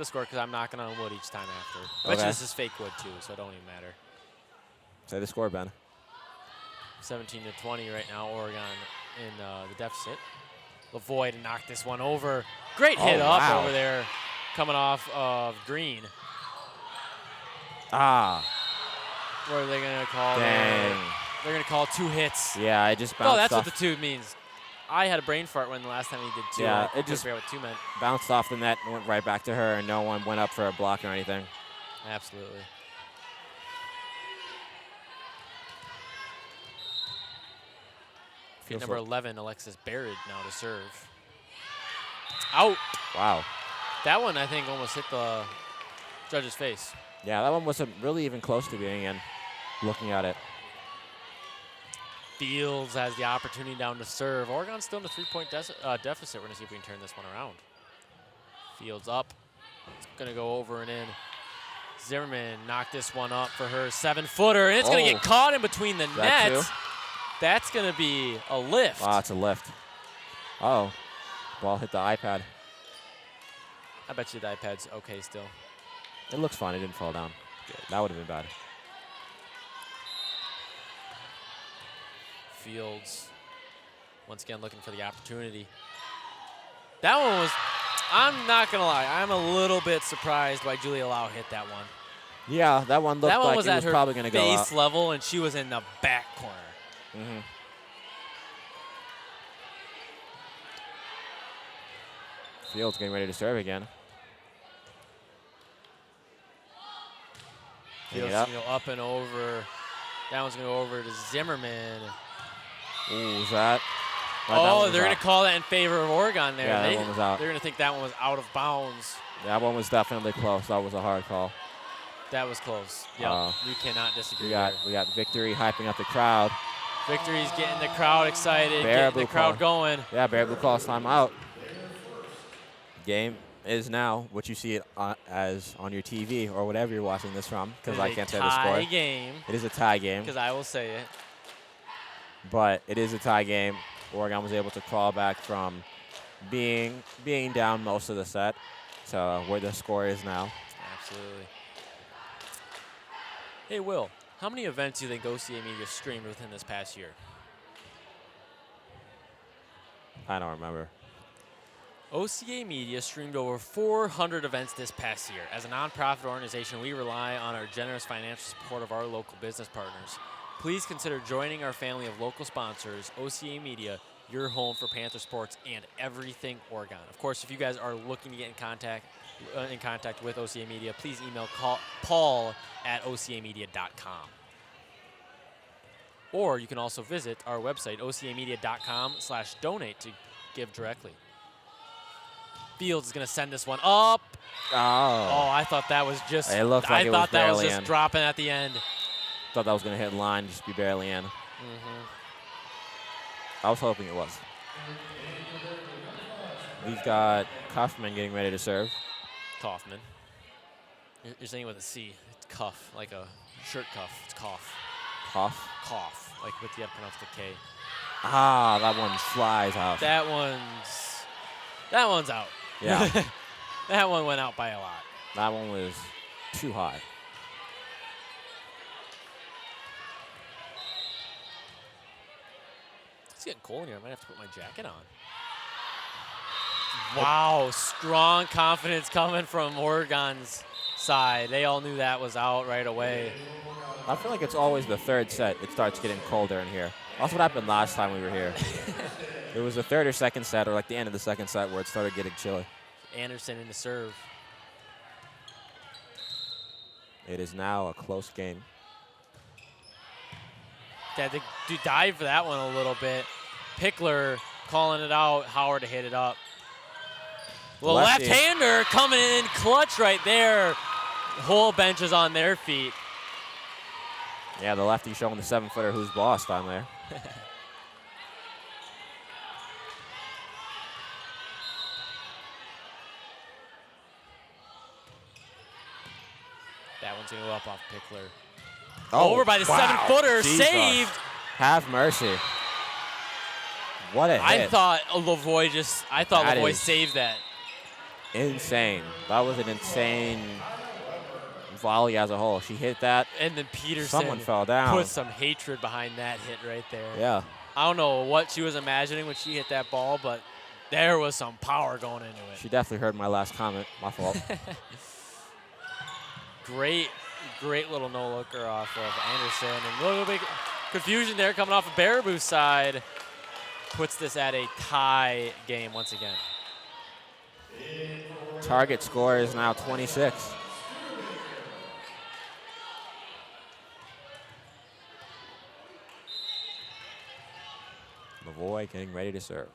score because I'm knocking on wood each time after. I bet you this is fake wood too, so it don't even matter. Say the score, Ben. 17-20 right now. Oregon in the deficit. Lavoie to knock this one over. Great hit up over there, coming off of Green. Ah. What are they going to call? Dang. They're going to call 2 hits. Yeah, I just bounced off. Oh, that's off. what the 2 means. I had a brain fart when the last time he did 2. Yeah, I it just figure out what 2 meant. Bounced off the net and went right back to her, and no one went up for a block or anything. Absolutely. Number 11, Alexis Barrett now to serve. Out. Wow. That one, I think, almost hit the judge's face. Yeah, that one wasn't really even close to being in, looking at it. Fields has the opportunity down to serve. Oregon's still in a 3-point deficit. We're going to see if we can turn this one around. Fields up. It's going to go over and in. Zimmerman knocked this one up for her 7-footer, and it's going to get caught in between the nets. That's going to be a lift. Wow, it's a lift. Oh, ball hit the iPad. I bet you the iPad's okay still. It looks fine. It didn't fall down. Good. That would have been bad. Fields, once again, looking for the opportunity. That one was, I'm not going to lie, I'm a little bit surprised why Julia Lau hit that one. Yeah, that one looked like was it was probably going to go out. That one was at her face level, and she was in the back corner. Mm-hmm. Fields getting ready to serve again. Fields going to go up and over. That one's going to go over to Zimmerman. Ooh, is that? They're going to call that in favor of Oregon there. Yeah, that one was out. They're going to think that one was out of bounds. That one was definitely close. That was a hard call. That was close. Yeah, you cannot disagree. We got Victory hyping up the crowd. Victory's getting the crowd excited, getting the crowd going. Yeah, Baraboo calls timeout. Game is now what you see it as on your TV or whatever you're watching this from, because I can't say the score. It is a tie game. It is a tie game. Because I will say it. But it is a tie game. Oregon was able to crawl back from being down most of the set to where the score is now. Absolutely. Hey, Will, how many events do you think OCA Media streamed within this past year? I don't remember. OCA Media streamed over 400 events this past year. As a nonprofit organization, we rely on our generous financial support of our local business partners. Please consider joining our family of local sponsors, OCA Media, your home for Panther sports and everything Oregon. Of course, if you guys are looking to get in contact with OCA Media, please email Paul at ocamedia.com. Or you can also visit our website, ocamedia.com/donate to give directly. Fields is going to send this one up. Oh, I thought that was just. It looked like I thought that was barely just in. dropping at the end. Thought that was going to hit line, just be barely in. I was hoping it was. We've got Kaufman getting ready to serve. Kaufman. You're saying with a C. It's cuff, like a shirt cuff. It's cough. Cough. Cough. Like with you have to pronounce the K. Ah, that one flies out. That one's out. Yeah. That one went out by a lot. That one was too high. It's getting cold in here. I might have to put my jacket on. Wow, strong confidence coming from Oregon's side. They all knew that was out right away. I feel like it's always the third set. It starts getting colder in here. That's what happened last time we were here. It was the third or second set, or like the end of the second set, where it started getting chilly. Anderson in the serve. It is now a close game. They had to dive for that one a little bit. Pickler calling it out. Howard to hit it up. Well, left-hander coming in clutch right there. Whole bench is on their feet. Yeah, the lefty showing the 7-footer who's boss down there. That one's going to go up off Pickler. Oh, over by the wow. 7-footer, Jesus. saved. Have mercy. What a hit. I thought Lavoie saved that. Insane. That was an insane volley as a whole. She hit that. And then Peterson Someone fell down. put some hatred behind that hit right there. Yeah. I don't know what she was imagining when she hit that ball, but there was some power going into it. She definitely heard my last comment. My fault. Great little no-looker off of Anderson. And a little bit confusion there coming off of Baraboo's side. Puts this at a tie game once again. Target score is now 26. Lavoie getting ready to serve.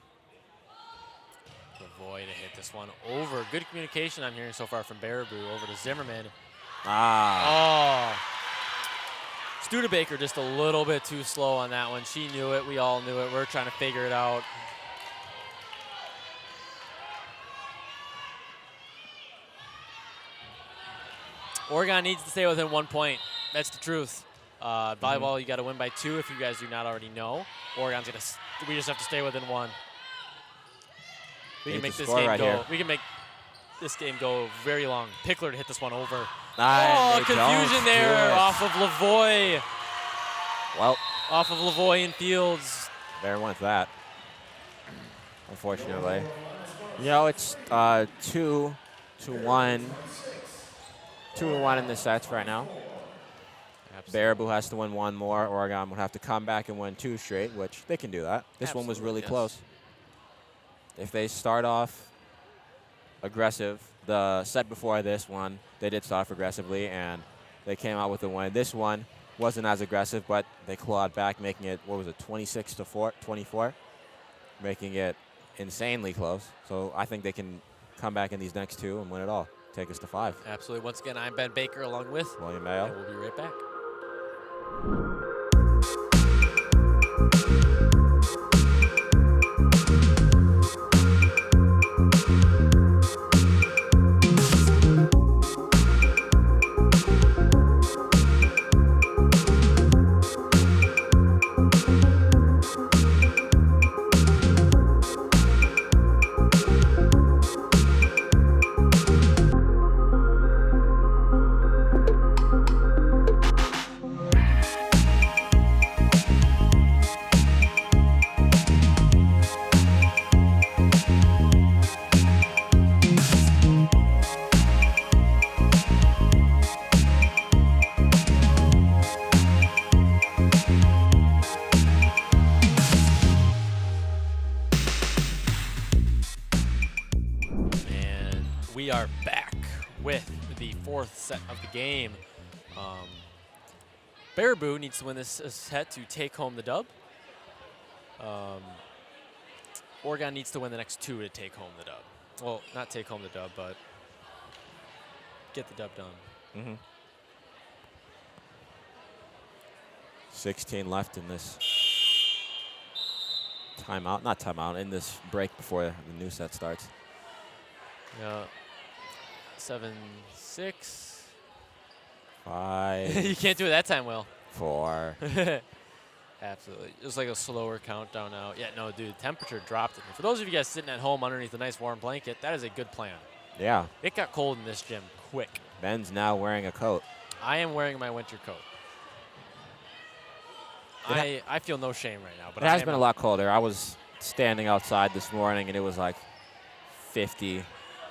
Lavoie to hit this one over. Good communication I'm hearing so far from Baraboo over to Zimmerman. Ah. Oh. Studebaker just a little bit too slow on that one. She knew it. We all knew it. We're trying to figure it out. Oregon needs to stay within 1 point. That's the truth. Volleyball, you got to win by 2 if you guys do not already know. Oregon's going to, we just have to stay within 1. We can make this game right go. here. We can make this game go very long. Pickler to hit this one over. Oh, confusion there off of Lavoie. Well, off of Lavoie and Fields. there went that. Unfortunately. You know, it's 2-1. 2-1 in the sets right now. Baraboo has to win one more. Oregon would have to come back and win 2 straight, which they can do that. This one was really close. If they start off aggressive, the set before this one, they did start off aggressively, and they came out with a win. This one wasn't as aggressive, but they clawed back, making it, 26-24, making it insanely close. So I think they can come back in these next 2 and win it all. Take us to 5. Absolutely. Once again, I'm Ben Baker along with William Mayo. And we'll be right back. We are back with the 4th set of the game. Baraboo needs to win this set to take home the dub. Oregon needs to win the next 2 to take home the dub. Well, not take home the dub, but get the dub done. 16 left in this timeout. Not timeout, in this break before the new set starts. Yeah. 7-6. 5. You can't do it that time, Will. 4. Absolutely. Just like a slower countdown now. Yeah, no, dude, the temperature dropped. For those of you guys sitting at home underneath a nice warm blanket, that is a good plan. Yeah. It got cold in this gym quick. Ben's now wearing a coat. I am wearing my winter coat. I feel no shame right now. But It has been a lot colder. I was standing outside this morning, and it was like 50.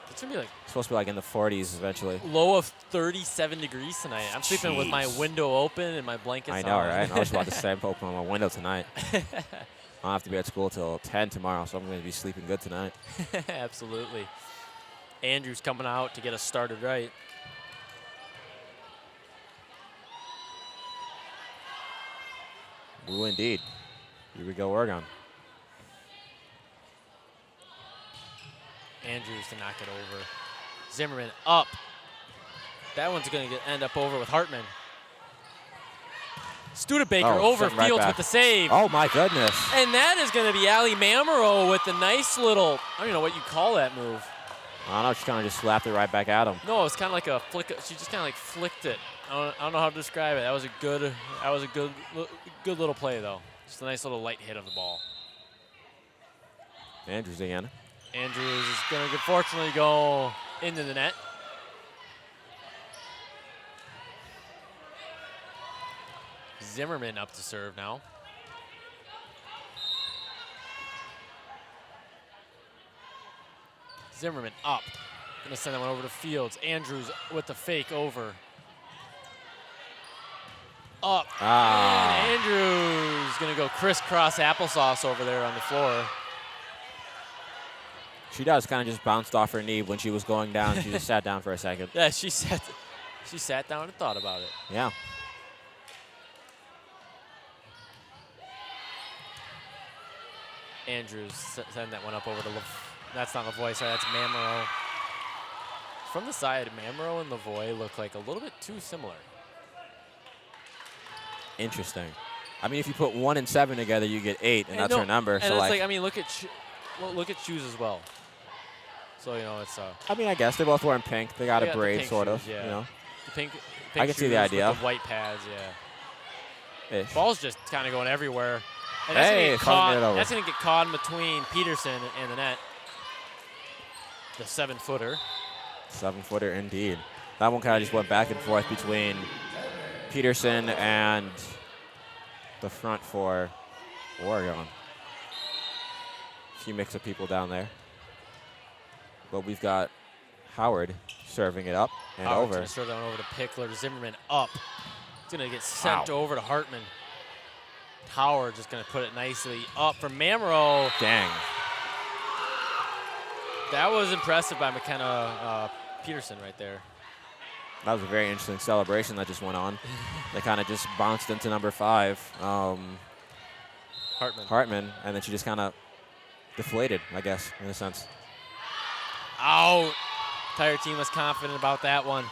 It's going to be like Supposed to be like in the 40s eventually. low of 37 degrees tonight. I'm sleeping with my window open and my blankets on. I know, right? I was about to say I'm opening my window tonight. I'll have to be at school till 10 tomorrow, so I'm going to be sleeping good tonight. Absolutely. Andrews coming out to get us started right. Ooh, indeed. Here we go, Oregon. Andrews to knock it over. Zimmerman up. That one's going to end up over with Hartman. Studebaker over right Fields back. with the save. Oh, my goodness. And that is going to be Allie Mamero with the nice little, I don't know what you call that move. I don't know. She kind of just slapped it right back at him. No, it's kind of like a flick. She just kind of like flicked it. I don't know how to describe it. That was a good little play, though. Just a nice little light hit of the ball. Andrews again. Andrews is going to fortunately go into the net. Zimmerman up to serve now. Zimmerman up. Gonna send that one over to Fields. Andrews with the fake over. Up. And Andrews gonna go crisscross applesauce over there on the floor. She does kind of just bounced off her knee when she was going down. She just sat down for a second. Yeah, she sat down and thought about it. Yeah. Andrews send that one up over to that's not Lavoie, sorry, that's Mamero. From the side, Mamero and Lavoie look like a little bit too similar. Interesting. I mean, if you put 1 and 7 together, you get 8, and that's her number. And so it's like, I mean, look at shoes as well. So, you know, it's I mean, I guess they're both wearing pink. They got a braid, sort of. Yeah. You know. The pink I can see the shoes idea. with the white pads, yeah. Ish. Ball's just kind of going everywhere. And Hey, that's going to get caught in between Peterson and the net. The 7-footer. 7-footer indeed. That one kind of just went back and forth between Peterson and the front for Oregon. A few mix of people down there. But we've got Howard serving it up and Howard's over. Going to serve that one over to Pickler. Zimmerman up. It's going to get sent over to Hartman. Howard just going to put it nicely up for Mamero. Dang. That was impressive by McKenna Peterson right there. That was a very interesting celebration that just went on. They kind of just bounced into number 5, Hartman, and then she just kind of deflated, I guess, in a sense. Out. Entire team was confident about that one.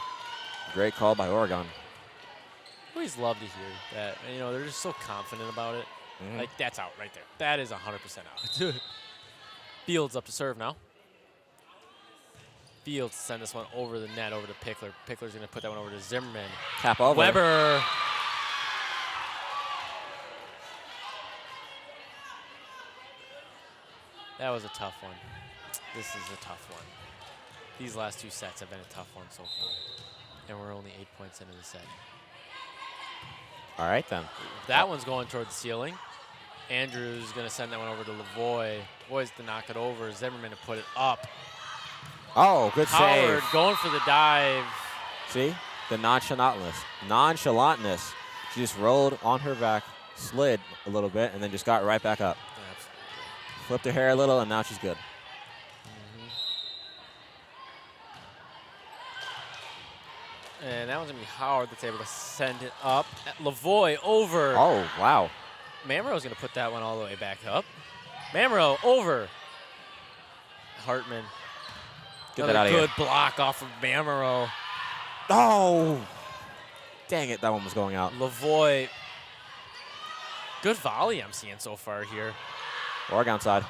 Great call by Oregon. Always love to hear that. And, you know, they're just so confident about it. Mm-hmm. Like, that's out right there. That is 100% out. Fields up to serve now. Fields send this one over the net, over to Pickler. Pickler's going to put that one over to Zimmerman. Tap over. Weber. That was a tough one. This is a tough one. These last 2 sets have been a tough one so far. And we're only 8 points into the set. All right, then. That one's going toward the ceiling. Andrews is going to send that one over to Lavoie. Lavoie's to knock it over. Zimmerman to put it up. Oh, good Howard save. going for the dive. See? The nonchalantness. She just rolled on her back, slid a little bit, and then just got right back up. Absolutely. Flipped her hair a little, and now she's good. And that one's going to be Howard that's able to send it up. Lavoie over. Oh, wow. Mamero's going to put that one all the way back up. Mamero over. Hartman. Get that out of here. Good block off of Mamero. Oh! Dang it, that one was going out. Lavoie Good volley I'm seeing so far here. Oregon side.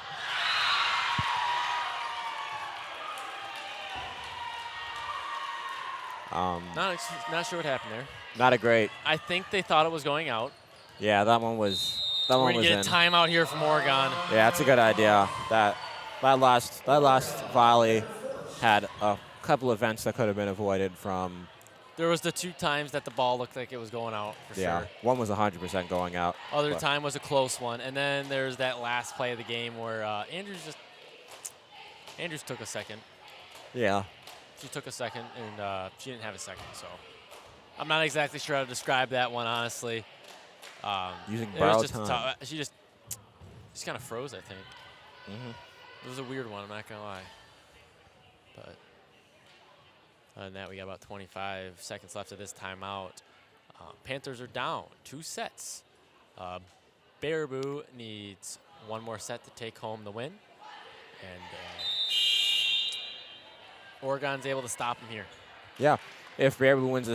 Not sure what happened there. Not a great. I think they thought it was going out. Yeah, that one was. That We're one gonna was get a timeout here from Oregon. Yeah, that's a good idea. That last volley had a couple of events that could have been avoided from. There was the 2 times that the ball looked like it was going out for sure. One was 100% going out. Other time was a close one, and then there's that last play of the game where Andrews took a second. Yeah. She took a second, and she didn't have a second, so I'm not exactly sure how to describe that one, honestly. Using borrowed time. She just kind of froze, I think. It was a weird one, I'm not going to lie. But other than that, we got about 25 seconds left of this timeout. Panthers are down 2 sets. Baraboo needs 1 more set to take home the win. And Oregon's able to stop him here. Yeah. If Baraboo wins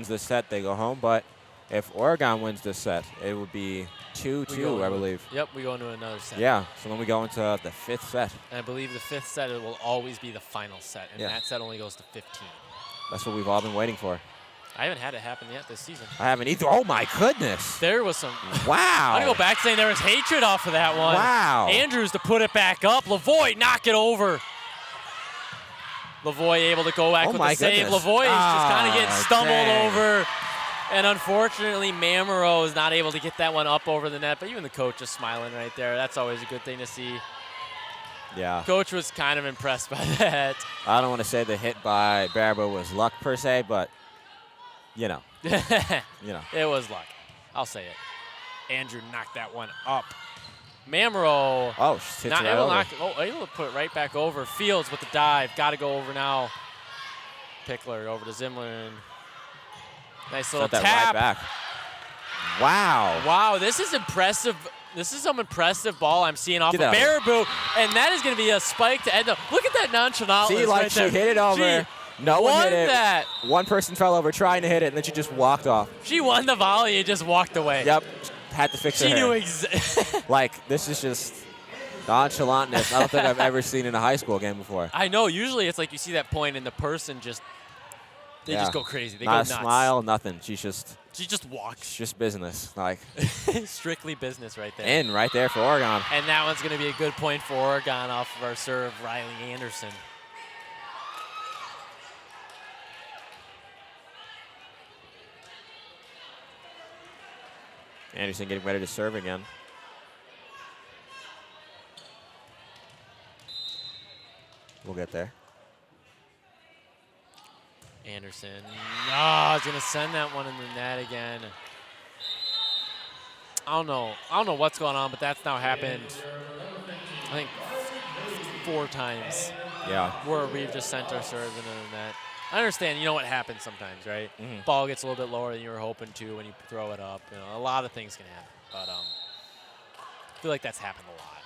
this set, they go home. But if Oregon wins this set, it would be 2-2, I believe. Yep, we go into another set. Yeah, so then we go into the 5th set. And I believe the 5th set will always be the final set, and that set only goes to 15. That's what we've all been waiting for. I haven't had it happen yet this season. I haven't either. Oh, my goodness. There was some. Wow. I'm going to go back saying there was hatred off of that one. Wow. Andrews to put it back up. Lavoie knock it over. Lavoie able to go back with the save. Lavoie is just kind of getting stumbled over. And unfortunately, Mamero is not able to get that one up over the net. But even the coach is smiling right there. That's always a good thing to see. Yeah. Coach was kind of impressed by that. I don't want to say the hit by Baraboo was luck per se, but, you know. It was luck. I'll say it. Andrew knocked that one up. Mamero. Oh, she hits it right over. Able to put it right back over. Fields with the dive. Got to go over now. Pickler over to Zimmerman. Nice little tap. That right back. Wow. Wow, this is impressive. This is some impressive ball I'm seeing off of Baraboo, and that is going to be a spike to end up. Look at that nonchalantness. See, like right she there. hit it over. No one hit it. That. One person fell over trying to hit it, and then she just walked off. She won the volley and just walked away. Yep. Had to fix her hair. She knew exactly. Like, this is just nonchalantness I don't think I've ever seen in a high school game before. I know. Usually it's like you see that point and the person just, they just go crazy. They go nuts. Not a smile, nothing. She just walks. It's just business. Like strictly business right there. In right there for Oregon. And that one's going to be a good point for Oregon off of our serve, Riley Anderson. Anderson getting ready to serve again. We'll get there. Anderson. Oh, he's going to send that one in the net again. I don't know what's going on, but that's now happened, I think, 4 times. Yeah. Where we've just sent our serve into the net. I understand, you know what happens sometimes, right? Ball gets a little bit lower than you were hoping to when you throw it up. You know, a lot of things can happen, but I feel like that's happened a lot.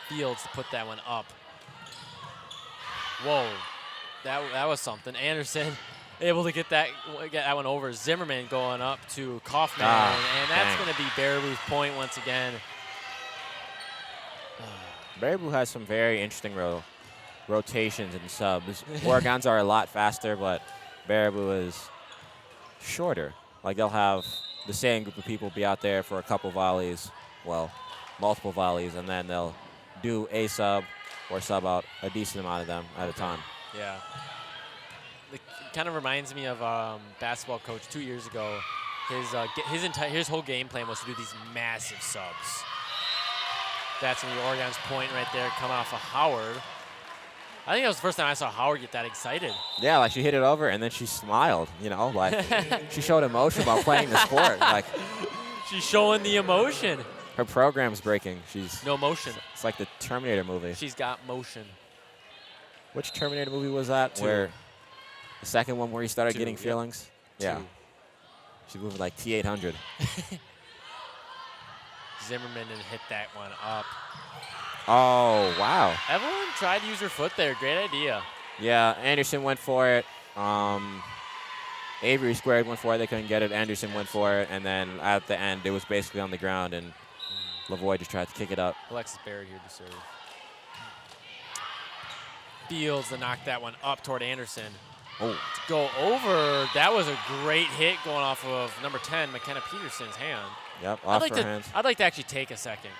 Fields to put that one up. Whoa, that was something. Anderson able to get that one over. Zimmerman going up to Kaufman, and that's going to be Baraboo's point once again. Baraboo has some very interesting rotations and subs. Oregon's are a lot faster, but Baraboo is shorter. Like, they'll have the same group of people be out there for a couple volleys, well, multiple volleys, and then they'll do a sub or sub out a decent amount of them at a time. Yeah. It kind of reminds me of basketball coach 2 years ago. His whole game plan was to do these massive subs. That's going to be Oregon's point right there, coming off of Howard. I think that was the first time I saw Howard get that excited. Yeah, like she hit it over and then she smiled, you know, like she showed emotion about playing the sport. Like, she's showing the emotion. Her program's breaking. She's no motion. It's like the Terminator movie. She's got motion. Which Terminator movie was that? 2. Where the second one where he started 2, getting feelings? Yeah. 2. She's moving like T-800. Zimmerman and hit that one up. Oh, wow. Evelyn tried to use her foot there. Great idea. Yeah, Anderson went for it. Avery squared one for it. They couldn't get it. Anderson went for it. And then at the end, it was basically on the ground, and Lavoie just tried to kick it up. Alexis Barrett here to serve. Fields to knock that one up toward Anderson. Oh. To go over. That was a great hit going off of number 10, McKenna Peterson's hand. Yep, off her hands. I'd like to actually take a second,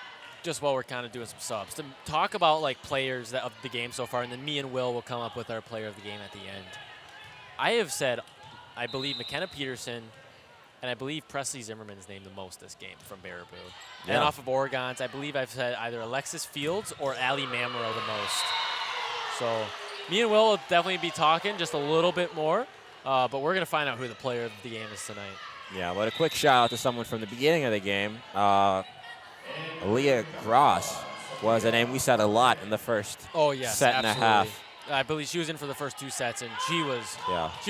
just while we're kind of doing some subs, to talk about like players of the game so far, and then me and Will will come up with our player of the game at the end. I have said, I believe McKenna Peterson, and I believe Presley Zimmerman's named the most this game from Baraboo. Yeah. And off of Oregon's, I believe I've said either Alexis Fields or Allie Mamero the most. So me and Will will definitely be talking just a little bit more, but we're going to find out who the player of the game is tonight. Yeah, but a quick shout out to someone from the beginning of the game. Aaliyah Gross was a name we said a lot in the first set and a half. I believe she was in for the first 2 sets, and she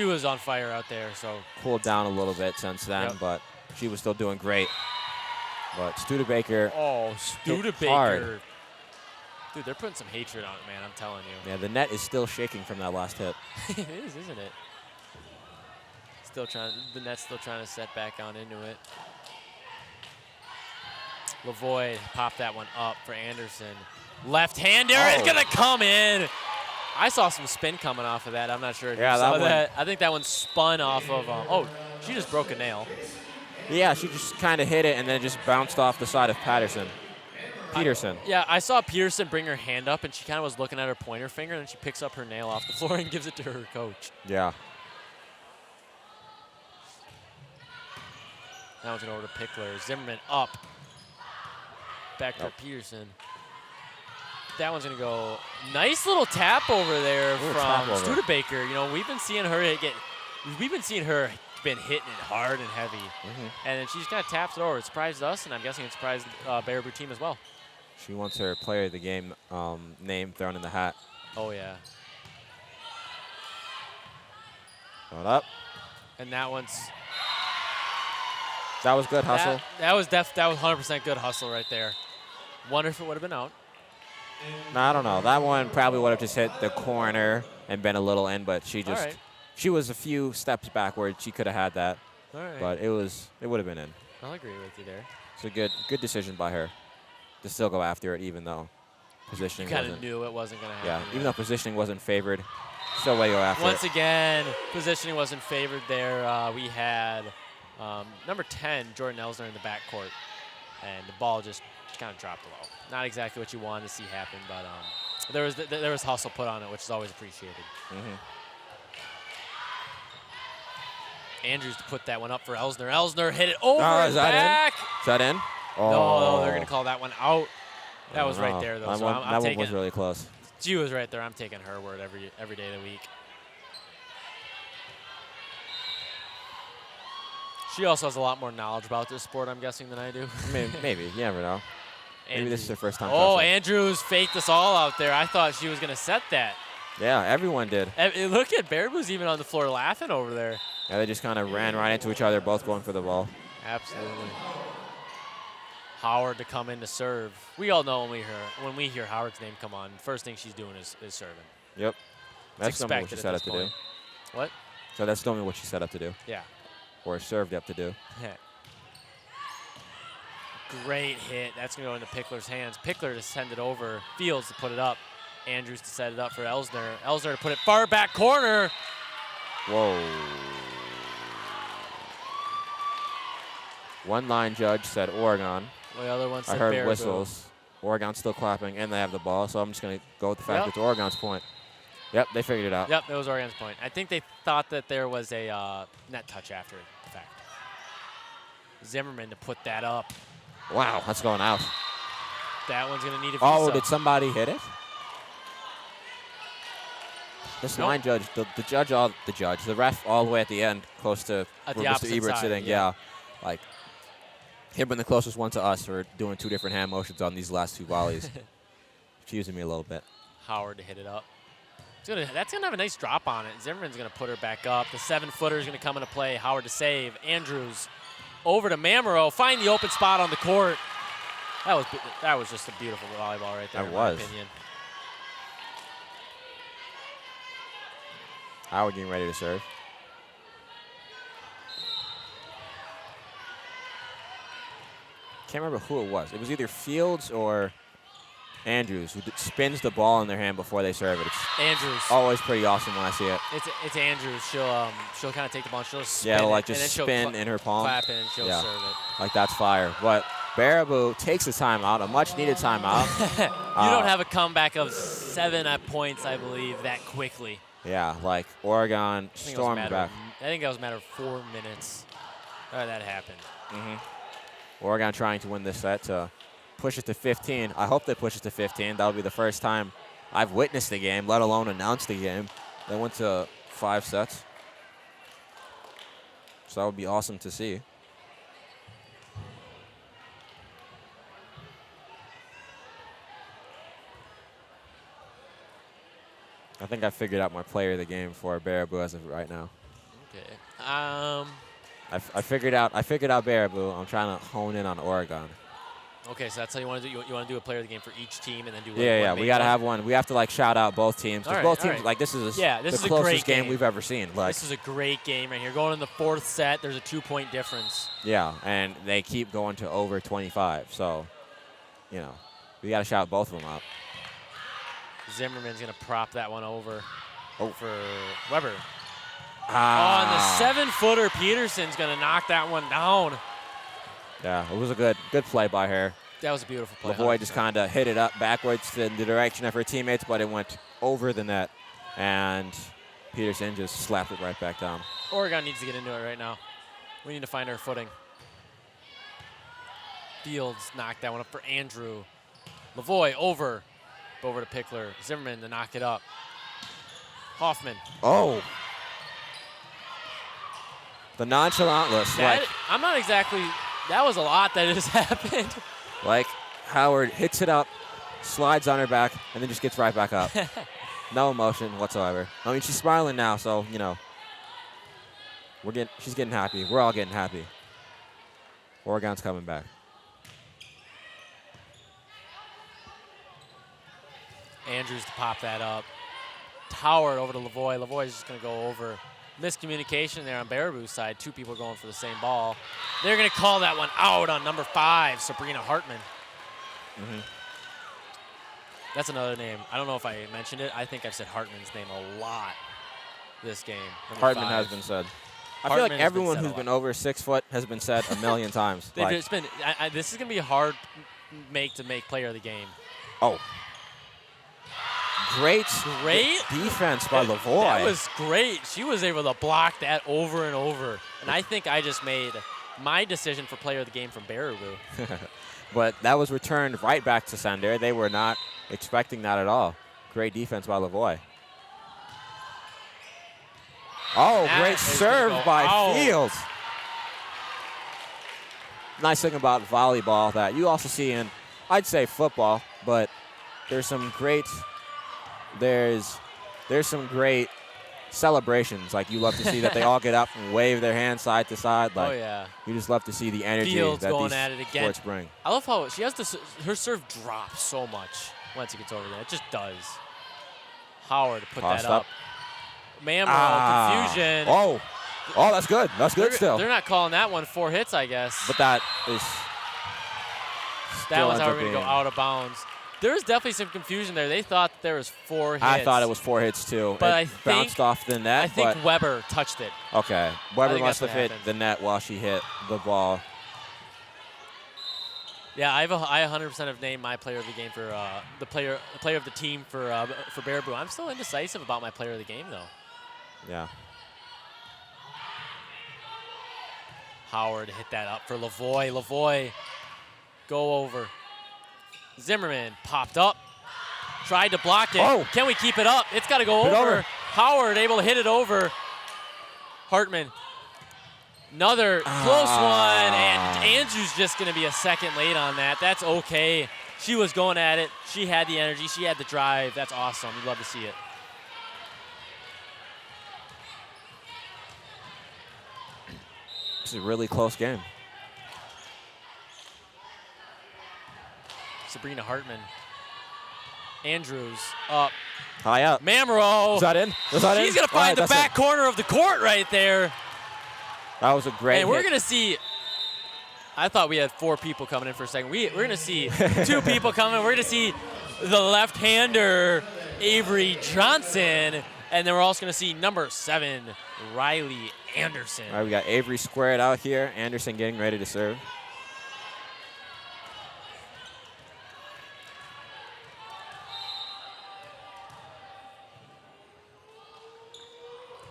was on fire out there. So cooled down a little bit since then, but she was still doing great. But Studebaker. Oh, Studebaker. Hard. Dude, they're putting some hatred on it, man. I'm telling you. Yeah, the net is still shaking from that last hit. It is, isn't it? The net's still trying to set back on into it. Lavoie popped that one up for Anderson. Left-hander is going to come in. I saw some spin coming off of that. I'm not sure if you saw that. I think that one spun off of, oh, she just broke a nail. Yeah, she just kind of hit it and then it just bounced off the side of Peterson. Yeah, I saw Peterson bring her hand up, and she kind of was looking at her pointer finger, and then she picks up her nail off the floor and gives it to her coach. Yeah. Now it's going over to Pickler. Zimmerman up. Back to Peterson. That one's going to go. Nice little tap over there from Studebaker. You know, we've been seeing her been hitting it hard and heavy. And then she just kind of taps it over. It surprised us, and I'm guessing it surprised the Baraboo team as well. She wants her player of the game name thrown in the hat. Oh, yeah. Going up. And that one's... That was good hustle. That was 100% good hustle right there. Wonder if it would have been out. No, I don't know. That one probably would have just hit the corner and been a little in, but she just she was a few steps backward. She could have had that. All right. But it would have been in. I'll agree with you there. It's a good decision by her to still go after it, even though positioning kind of knew it wasn't going to happen. Yeah, even though positioning wasn't favored, still way to go after Once again, positioning wasn't favored there. We had number 10, Jordan Elsner, in the backcourt, and the ball just kind of dropped low. Not exactly what you wanted to see happen, but there was hustle put on it, which is always appreciated. Andrews to put that one up for Elsner. Elsner hit it over his back. Is that in? Oh. No, they're going to call that one out. That was right there, though. That so I'm taking one was really close. She was right there. I'm taking her word every day of the week. She also has a lot more knowledge about this sport, I'm guessing, than I do. I mean, maybe. You never know. Maybe this is her first time. Oh, Andrews faked us all out there. I thought she was going to set that. Yeah, everyone did. Look at Baraboo's even on the floor laughing over there. Yeah, they just kind of ran right into each other, both going for the ball. Absolutely. Howard to come in to serve. We all know when we hear Howard's name come on, first thing she's doing is serving. Yep. That's normally what she set up to do. What? So that's normally what she set up to do. Yeah. Or served up to do. Great hit. That's going to go into Pickler's hands. Pickler to send it over. Fields to put it up. Andrews to set it up for Elsner. Elsner to put it far back corner. Whoa. One line judge said Oregon. The other one said I heard Baraboo. Whistles. Oregon's still clapping, and they have the ball, so I'm just going to go with the fact it's Oregon's point. Yep, they figured it out. Yep, it was Oregon's point. I think they thought that there was a net touch after the fact. Zimmerman to put that up. Wow, that's going out. That one's going to need a visa. Oh, did somebody hit it? This line judge, the ref all the way at the end, close to at where the Mr. Ebert's sitting. Yeah, like him being the closest one to us for doing two different hand motions on these last two volleys. Confusing me a little bit. Howard to hit it up. That's going to have a nice drop on it. Zimmerman's going to put her back up. The 7-footer is going to come into play. Howard to save. Andrews over to Mamero. Find the open spot on the court. That was just a beautiful volleyball right there, in my opinion. Howard getting ready to serve. can't remember who it was. It was either Fields or Andrews who spins the ball in their hand before they serve it. It's Andrews. always pretty awesome when I see it. It's Andrews. She'll kind of take the ball, and she'll spin Yeah, like it, and just then spin in her palm. clap it, and she'll serve it. Like that's fire. But Baraboo takes a timeout, a much-needed timeout. You don't have a comeback of 7 points, I believe, that quickly. Yeah, like Oregon stormed back. I think that was a matter of 4 minutes that happened. Oregon trying to win this set to push it to 15. I hope they push it to 15. That'll be the first time I've witnessed the game, let alone announced the game. They went to 5 sets. So that would be awesome to see. I think I figured out my player of the game for Baraboo as of right now. Okay. I figured out Baraboo. I'm trying to hone in on Oregon. Okay, so that's how you want to do. You want to do a player of the game for each team, and then do. Yeah. We gotta have one. We have to like shout out both teams because both teams like this is the closest game we've ever seen. Like this is a great game right here. Going in the 4th set, there's a 2-point difference. Yeah, and they keep going to over 25. So, you know, we gotta shout both of them out. Zimmerman's gonna prop that one over for Weber. Ah. On the 7-footer, Peterson's gonna knock that one down. Yeah, it was a good play by her. That was a beautiful play. Lavoie just kind of hit it up backwards in the direction of her teammates, but it went over the net, and Peterson just slapped it right back down. Oregon needs to get into it right now. We need to find our footing. Fields knocked that one up for Andrew. Lavoie over to Pickler. Zimmerman to knock it up. Hoffman. Oh. The nonchalantness. I'm not exactly. That was a lot that just happened. Like Howard hits it up, slides on her back, and then just gets right back up. No emotion whatsoever. I mean, she's smiling now, so you know. She's getting happy. We're all getting happy. Oregon's coming back. Andrews to pop that up. Howard over to Lavoie. Lavoie's just going to go over. Miscommunication there on Baraboo's side. 2 people going for the same ball. They're going to call that one out on number 5, Sabrina Hartman. That's another name. I don't know if I mentioned it. I think I've said Hartman's name a lot this game. Hartman has been said. I feel like everyone who's been over 6 foot has been said a million times. This is going to be a hard make player of the game. Oh. Great defense by Lavoie. That was great. She was able to block that over and over. And I think I just made my decision for player of the game from Baraboo. But that was returned right back to Sender. They were not expecting that at all. Great defense by Lavoie. Oh, great serve by Fields. Nice thing about volleyball that you also see in, I'd say football, but there's some great celebrations. Like you love to see that they all get up and wave their hands side to side. Like, you just love to see the energy Fields that going these at it again. sports bring. I love how she has her serve drops so much once it gets over there. It just does. Howard put that up. Mamro, confusion. Oh, that's good. That's good still. They're not calling that one 4 hits, I guess. But that is. That was how we're going to go out of bounds. There was definitely some confusion there. They thought there was 4 hits. I thought it was 4 hits too. But it bounced off the net. I think Weber touched it. Okay. Weber must have hit the net while she hit the ball. Yeah, I 100% have named my player of the game for the player of the team for Baraboo. I'm still indecisive about my player of the game though. Yeah. Howard hit that up for Lavoie. Lavoie, go over. Zimmerman popped up, tried to block it. Oh. Can we keep it up? It's got to go over. Howard able to hit it over. Hartman, another close one, and Andrew's just going to be a second late on that. That's okay. She was going at it. She had the energy. She had the drive. That's awesome. You'd love to see it. This is a really close game. Sabrina Hartman. Andrews up. High up. Mamro. Is that in? She's going to find the back corner of the court right there. That was a great hit. We're going to see I thought we had 4 people coming in for a second. We're going to see 2 people coming. We're going to see the left-hander, Avery Johnson, and then we're also going to see number 7, Riley Anderson. All right, we got Avery squared out here. Anderson getting ready to serve.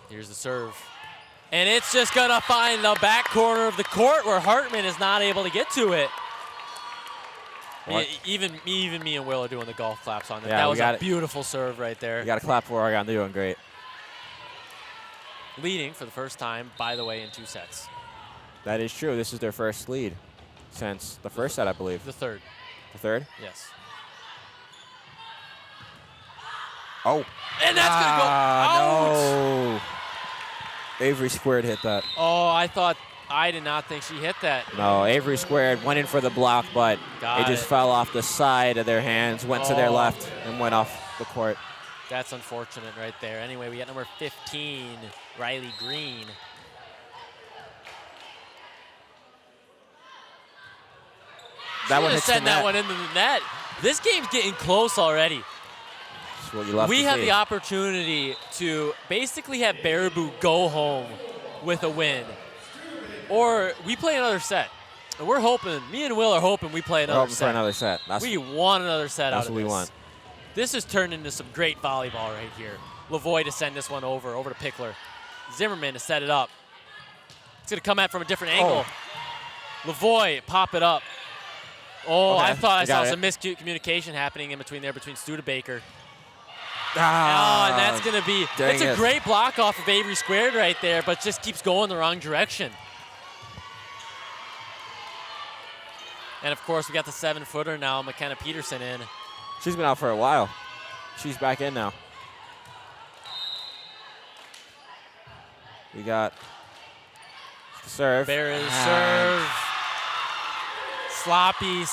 Here's the serve. And it's just going to find the back corner of the court where Hartman is not able to get to it. Even me and Will are doing the golf claps on that. Yeah, that was a beautiful serve right there. You got to clap for Oregon. They're doing great. Leading for the first time, by the way, in 2 sets. That is true. This is their first lead since the first set, I believe. The third. The third? Yes. Oh. And that's going to go out. No. Avery squared hit that. Oh, I did not think she hit that. No, Avery squared, went in for the block, but it just fell off the side of their hands, went to their left, and went off the court. That's unfortunate right there. Anyway, we got number 15, Riley Green. That one hits send that one into the net. This game's getting close already. We have the opportunity to basically have Baraboo go home with a win. Or we play another set. And we're hoping, me and Will are hoping we play another set. For another set. We want another set out of this. That's what we want. This has turned into some great volleyball right here. Lavoie to send this one over to Pickler. Zimmerman to set it up. It's going to come at from a different angle. Lavoie, pop it up. Oh, okay. I thought I saw some miscommunication happening in between Studebaker. And that's going to be, it's a great block off of Avery squared right there, but just keeps going the wrong direction. And, of course, we got the 7-footer now, McKenna Peterson in. She's been out for a while. She's back in now. We got the serve. Barra's serve. Sloppy.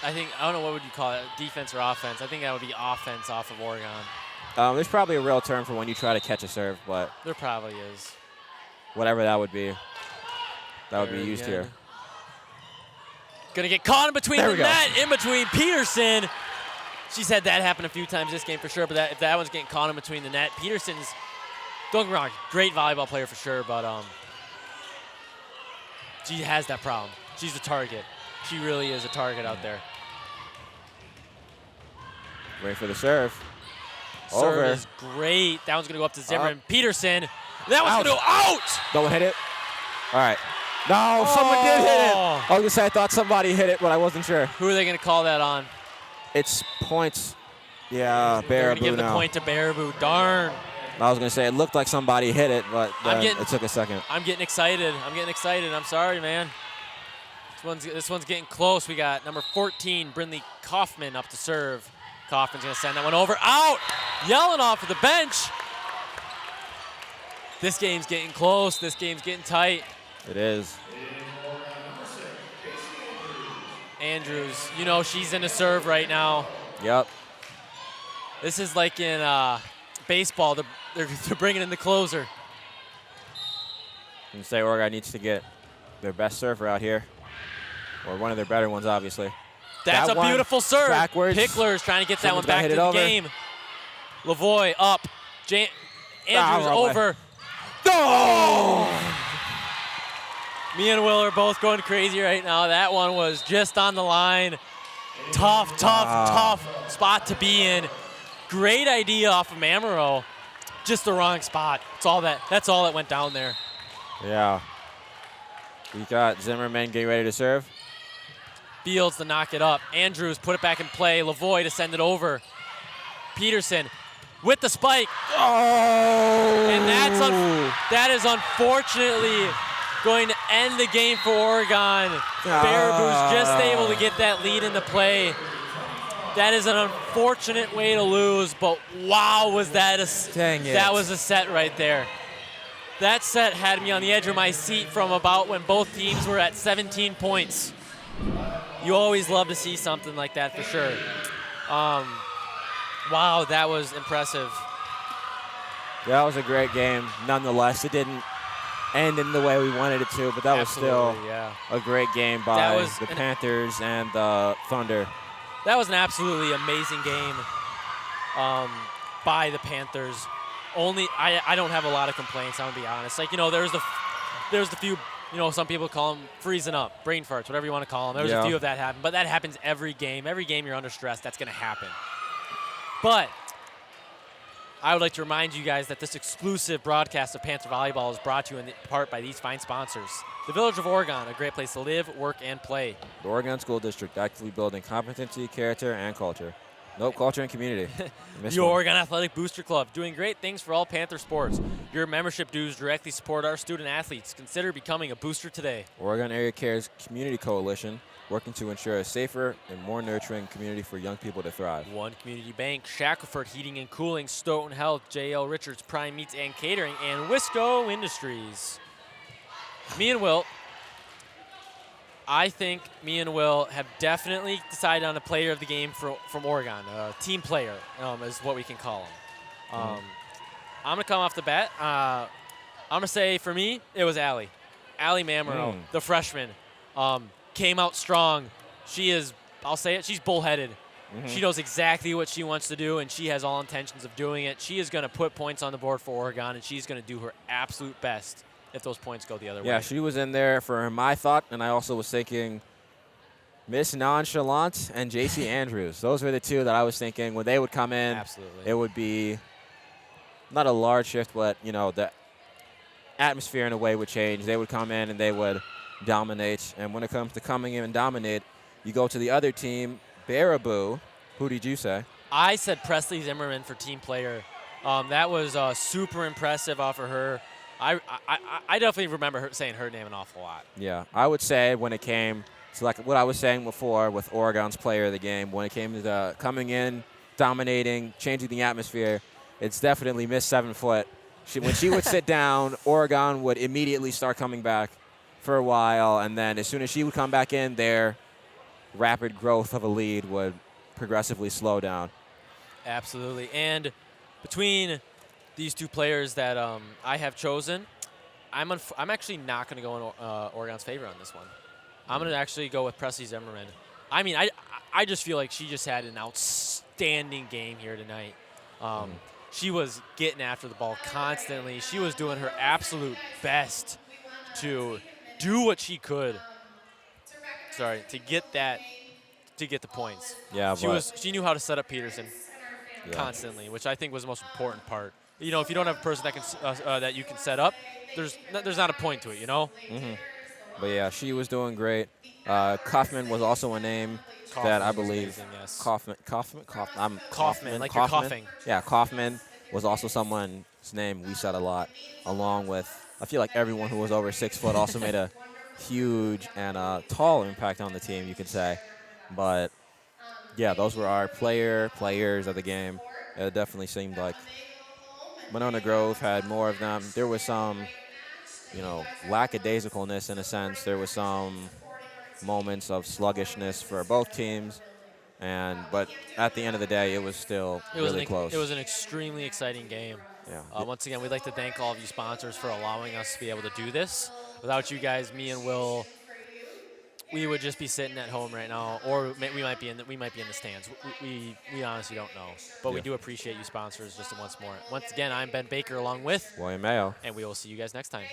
I don't know, what would you call it, defense or offense? I think that would be offense off of Oregon. There's probably a real term for when you try to catch a serve, but there probably is. Whatever that would be, that would be used here. Gonna get caught in between the net, in between Peterson. She's had that happen a few times this game for sure, but if that one's getting caught in between the net, Peterson's, don't get me wrong, great volleyball player for sure, but she has that problem. She's a target. She really is a target out there. Wait for the serve. Serve is great. That one's going to go up to Zimmerman. Peterson. That one's going to go out. No one hit it. All right. No, someone did hit it. I was going to say I thought somebody hit it, but I wasn't sure. Who are they going to call that on? It's points. Yeah, Baraboo. They're going to give the point to Baraboo. Darn. I was going to say it looked like somebody hit it, but it took a second. I'm getting excited. I'm sorry, man. This one's getting close. We got number 14, Brindley Kaufman, up to serve. Kaufman's going to send that one over. Out! Yelling off of the bench. This game's getting close. This game's getting tight. It is. Andrews, she's in a serve right now. Yep. This is like in baseball. They're bringing in the closer. And say Oregon needs to get their best server out here. Or one of their better ones, obviously. That's a beautiful serve. Backwards. Pickler is trying to get that one back to the game. Lavoie up. Andrews over. Oh! Me and Will are both going crazy right now. That one was just on the line. Tough spot to be in. Great idea off of Mamero. Just the wrong spot. That's all that went down there. Yeah. We got Zimmerman getting ready to serve. Fields to knock it up. Andrews put it back in play. Lavoie to send it over. Peterson with the spike. Oh! And that is unfortunately going to end the game for Oregon. Baraboo's just able to get that lead into play. That is an unfortunate way to lose, but wow, was that that was a set right there. That set had me on the edge of my seat from about when both teams were at 17 points. You always love to see something like that for sure. Wow, that was impressive. That was a great game. Nonetheless, it end in the way we wanted it to, but that was still yeah. a great game by the Panthers and the Thunder. That was an absolutely amazing game by the Panthers. I don't have a lot of complaints, I'm going to be honest. Like, there's the few, some people call them freezing up, brain farts, whatever you want to call them. There's a few of that happen, but that happens every game. Every game you're under stress, that's going to happen. But I would like to remind you guys that this exclusive broadcast of Panther Volleyball is brought to you in part by these fine sponsors. The Village of Oregon, a great place to live, work, and play. The Oregon School District, actively building competency, character, and culture. Nope, culture and community. The Oregon Athletic Booster Club, doing great things for all Panther sports. Your membership dues directly support our student athletes. Consider becoming a booster today. Oregon Area Cares Community Coalition, working to ensure a safer and more nurturing community for young people to thrive. One Community Bank, Shackelford Heating and Cooling, Stoughton Health, J.L. Richards Prime Meats and Catering, and Wisco Industries. I think me and Will have definitely decided on a player of the game from Oregon. Team player is what we can call him. I'm going to come off the bat. I'm going to say, for me, it was Allie. Allie Mamero, the freshman, came out strong. She is, I'll say it, she's bullheaded. She knows exactly what she wants to do, and she has all intentions of doing it. She is going to put points on the board for Oregon, and she's going to do her absolute best if those points go the other way. Yeah, she was in there for my thought, and I also was thinking Miss Nonchalant and J.C. Andrews. Those were the two that I was thinking when they would come in. Absolutely. It would be not a large shift, but, the atmosphere in a way would change. They would come in and they would dominate. And when it comes to coming in and dominate, you go to the other team, Baraboo. Who did you say? I said Presley Zimmerman for team player. That was super impressive off of her. I definitely remember her saying her name an awful lot. Yeah, I would say when it came to like what I was saying before with Oregon's player of the game, when it came to the coming in, dominating, changing the atmosphere, it's definitely Miss 7 Foot. When she would sit down, Oregon would immediately start coming back for a while, and then as soon as she would come back in, their rapid growth of a lead would progressively slow down. Absolutely, and between these two players that I have chosen, I'm actually not going to go in Oregon's favor on this one. I'm going to actually go with Presley Zimmerman. I mean, I just feel like she just had an outstanding game here tonight. She was getting after the ball constantly. She was doing her absolute best to do what she could. To get the points. Yeah, she knew how to set up Peterson constantly, which I think was the most important part. If you don't have a person that can that you can set up, there's not a point to it, But yeah, she was doing great. Kaufman was also a name that I believe. Amazing, yes. Kaufman, like you're coughing. Yeah, Kaufman was also someone's name we said a lot, along with I feel like everyone who was over 6 foot also made a huge and tall impact on the team, you could say. But yeah, those were our players of the game. It definitely seemed like Monona Grove had more of them. There was some, lackadaisicalness in a sense. There was some moments of sluggishness for both teams, but at the end of the day, it was still really close. It was an extremely exciting game. Yeah. Once again, we'd like to thank all of you sponsors for allowing us to be able to do this. Without you guys, me and Will, we would just be sitting at home right now, or we might be in the stands. We honestly don't know, but we do appreciate you sponsors just once more. Once again, I'm Ben Baker along with Will Mayo, and we will see you guys next time.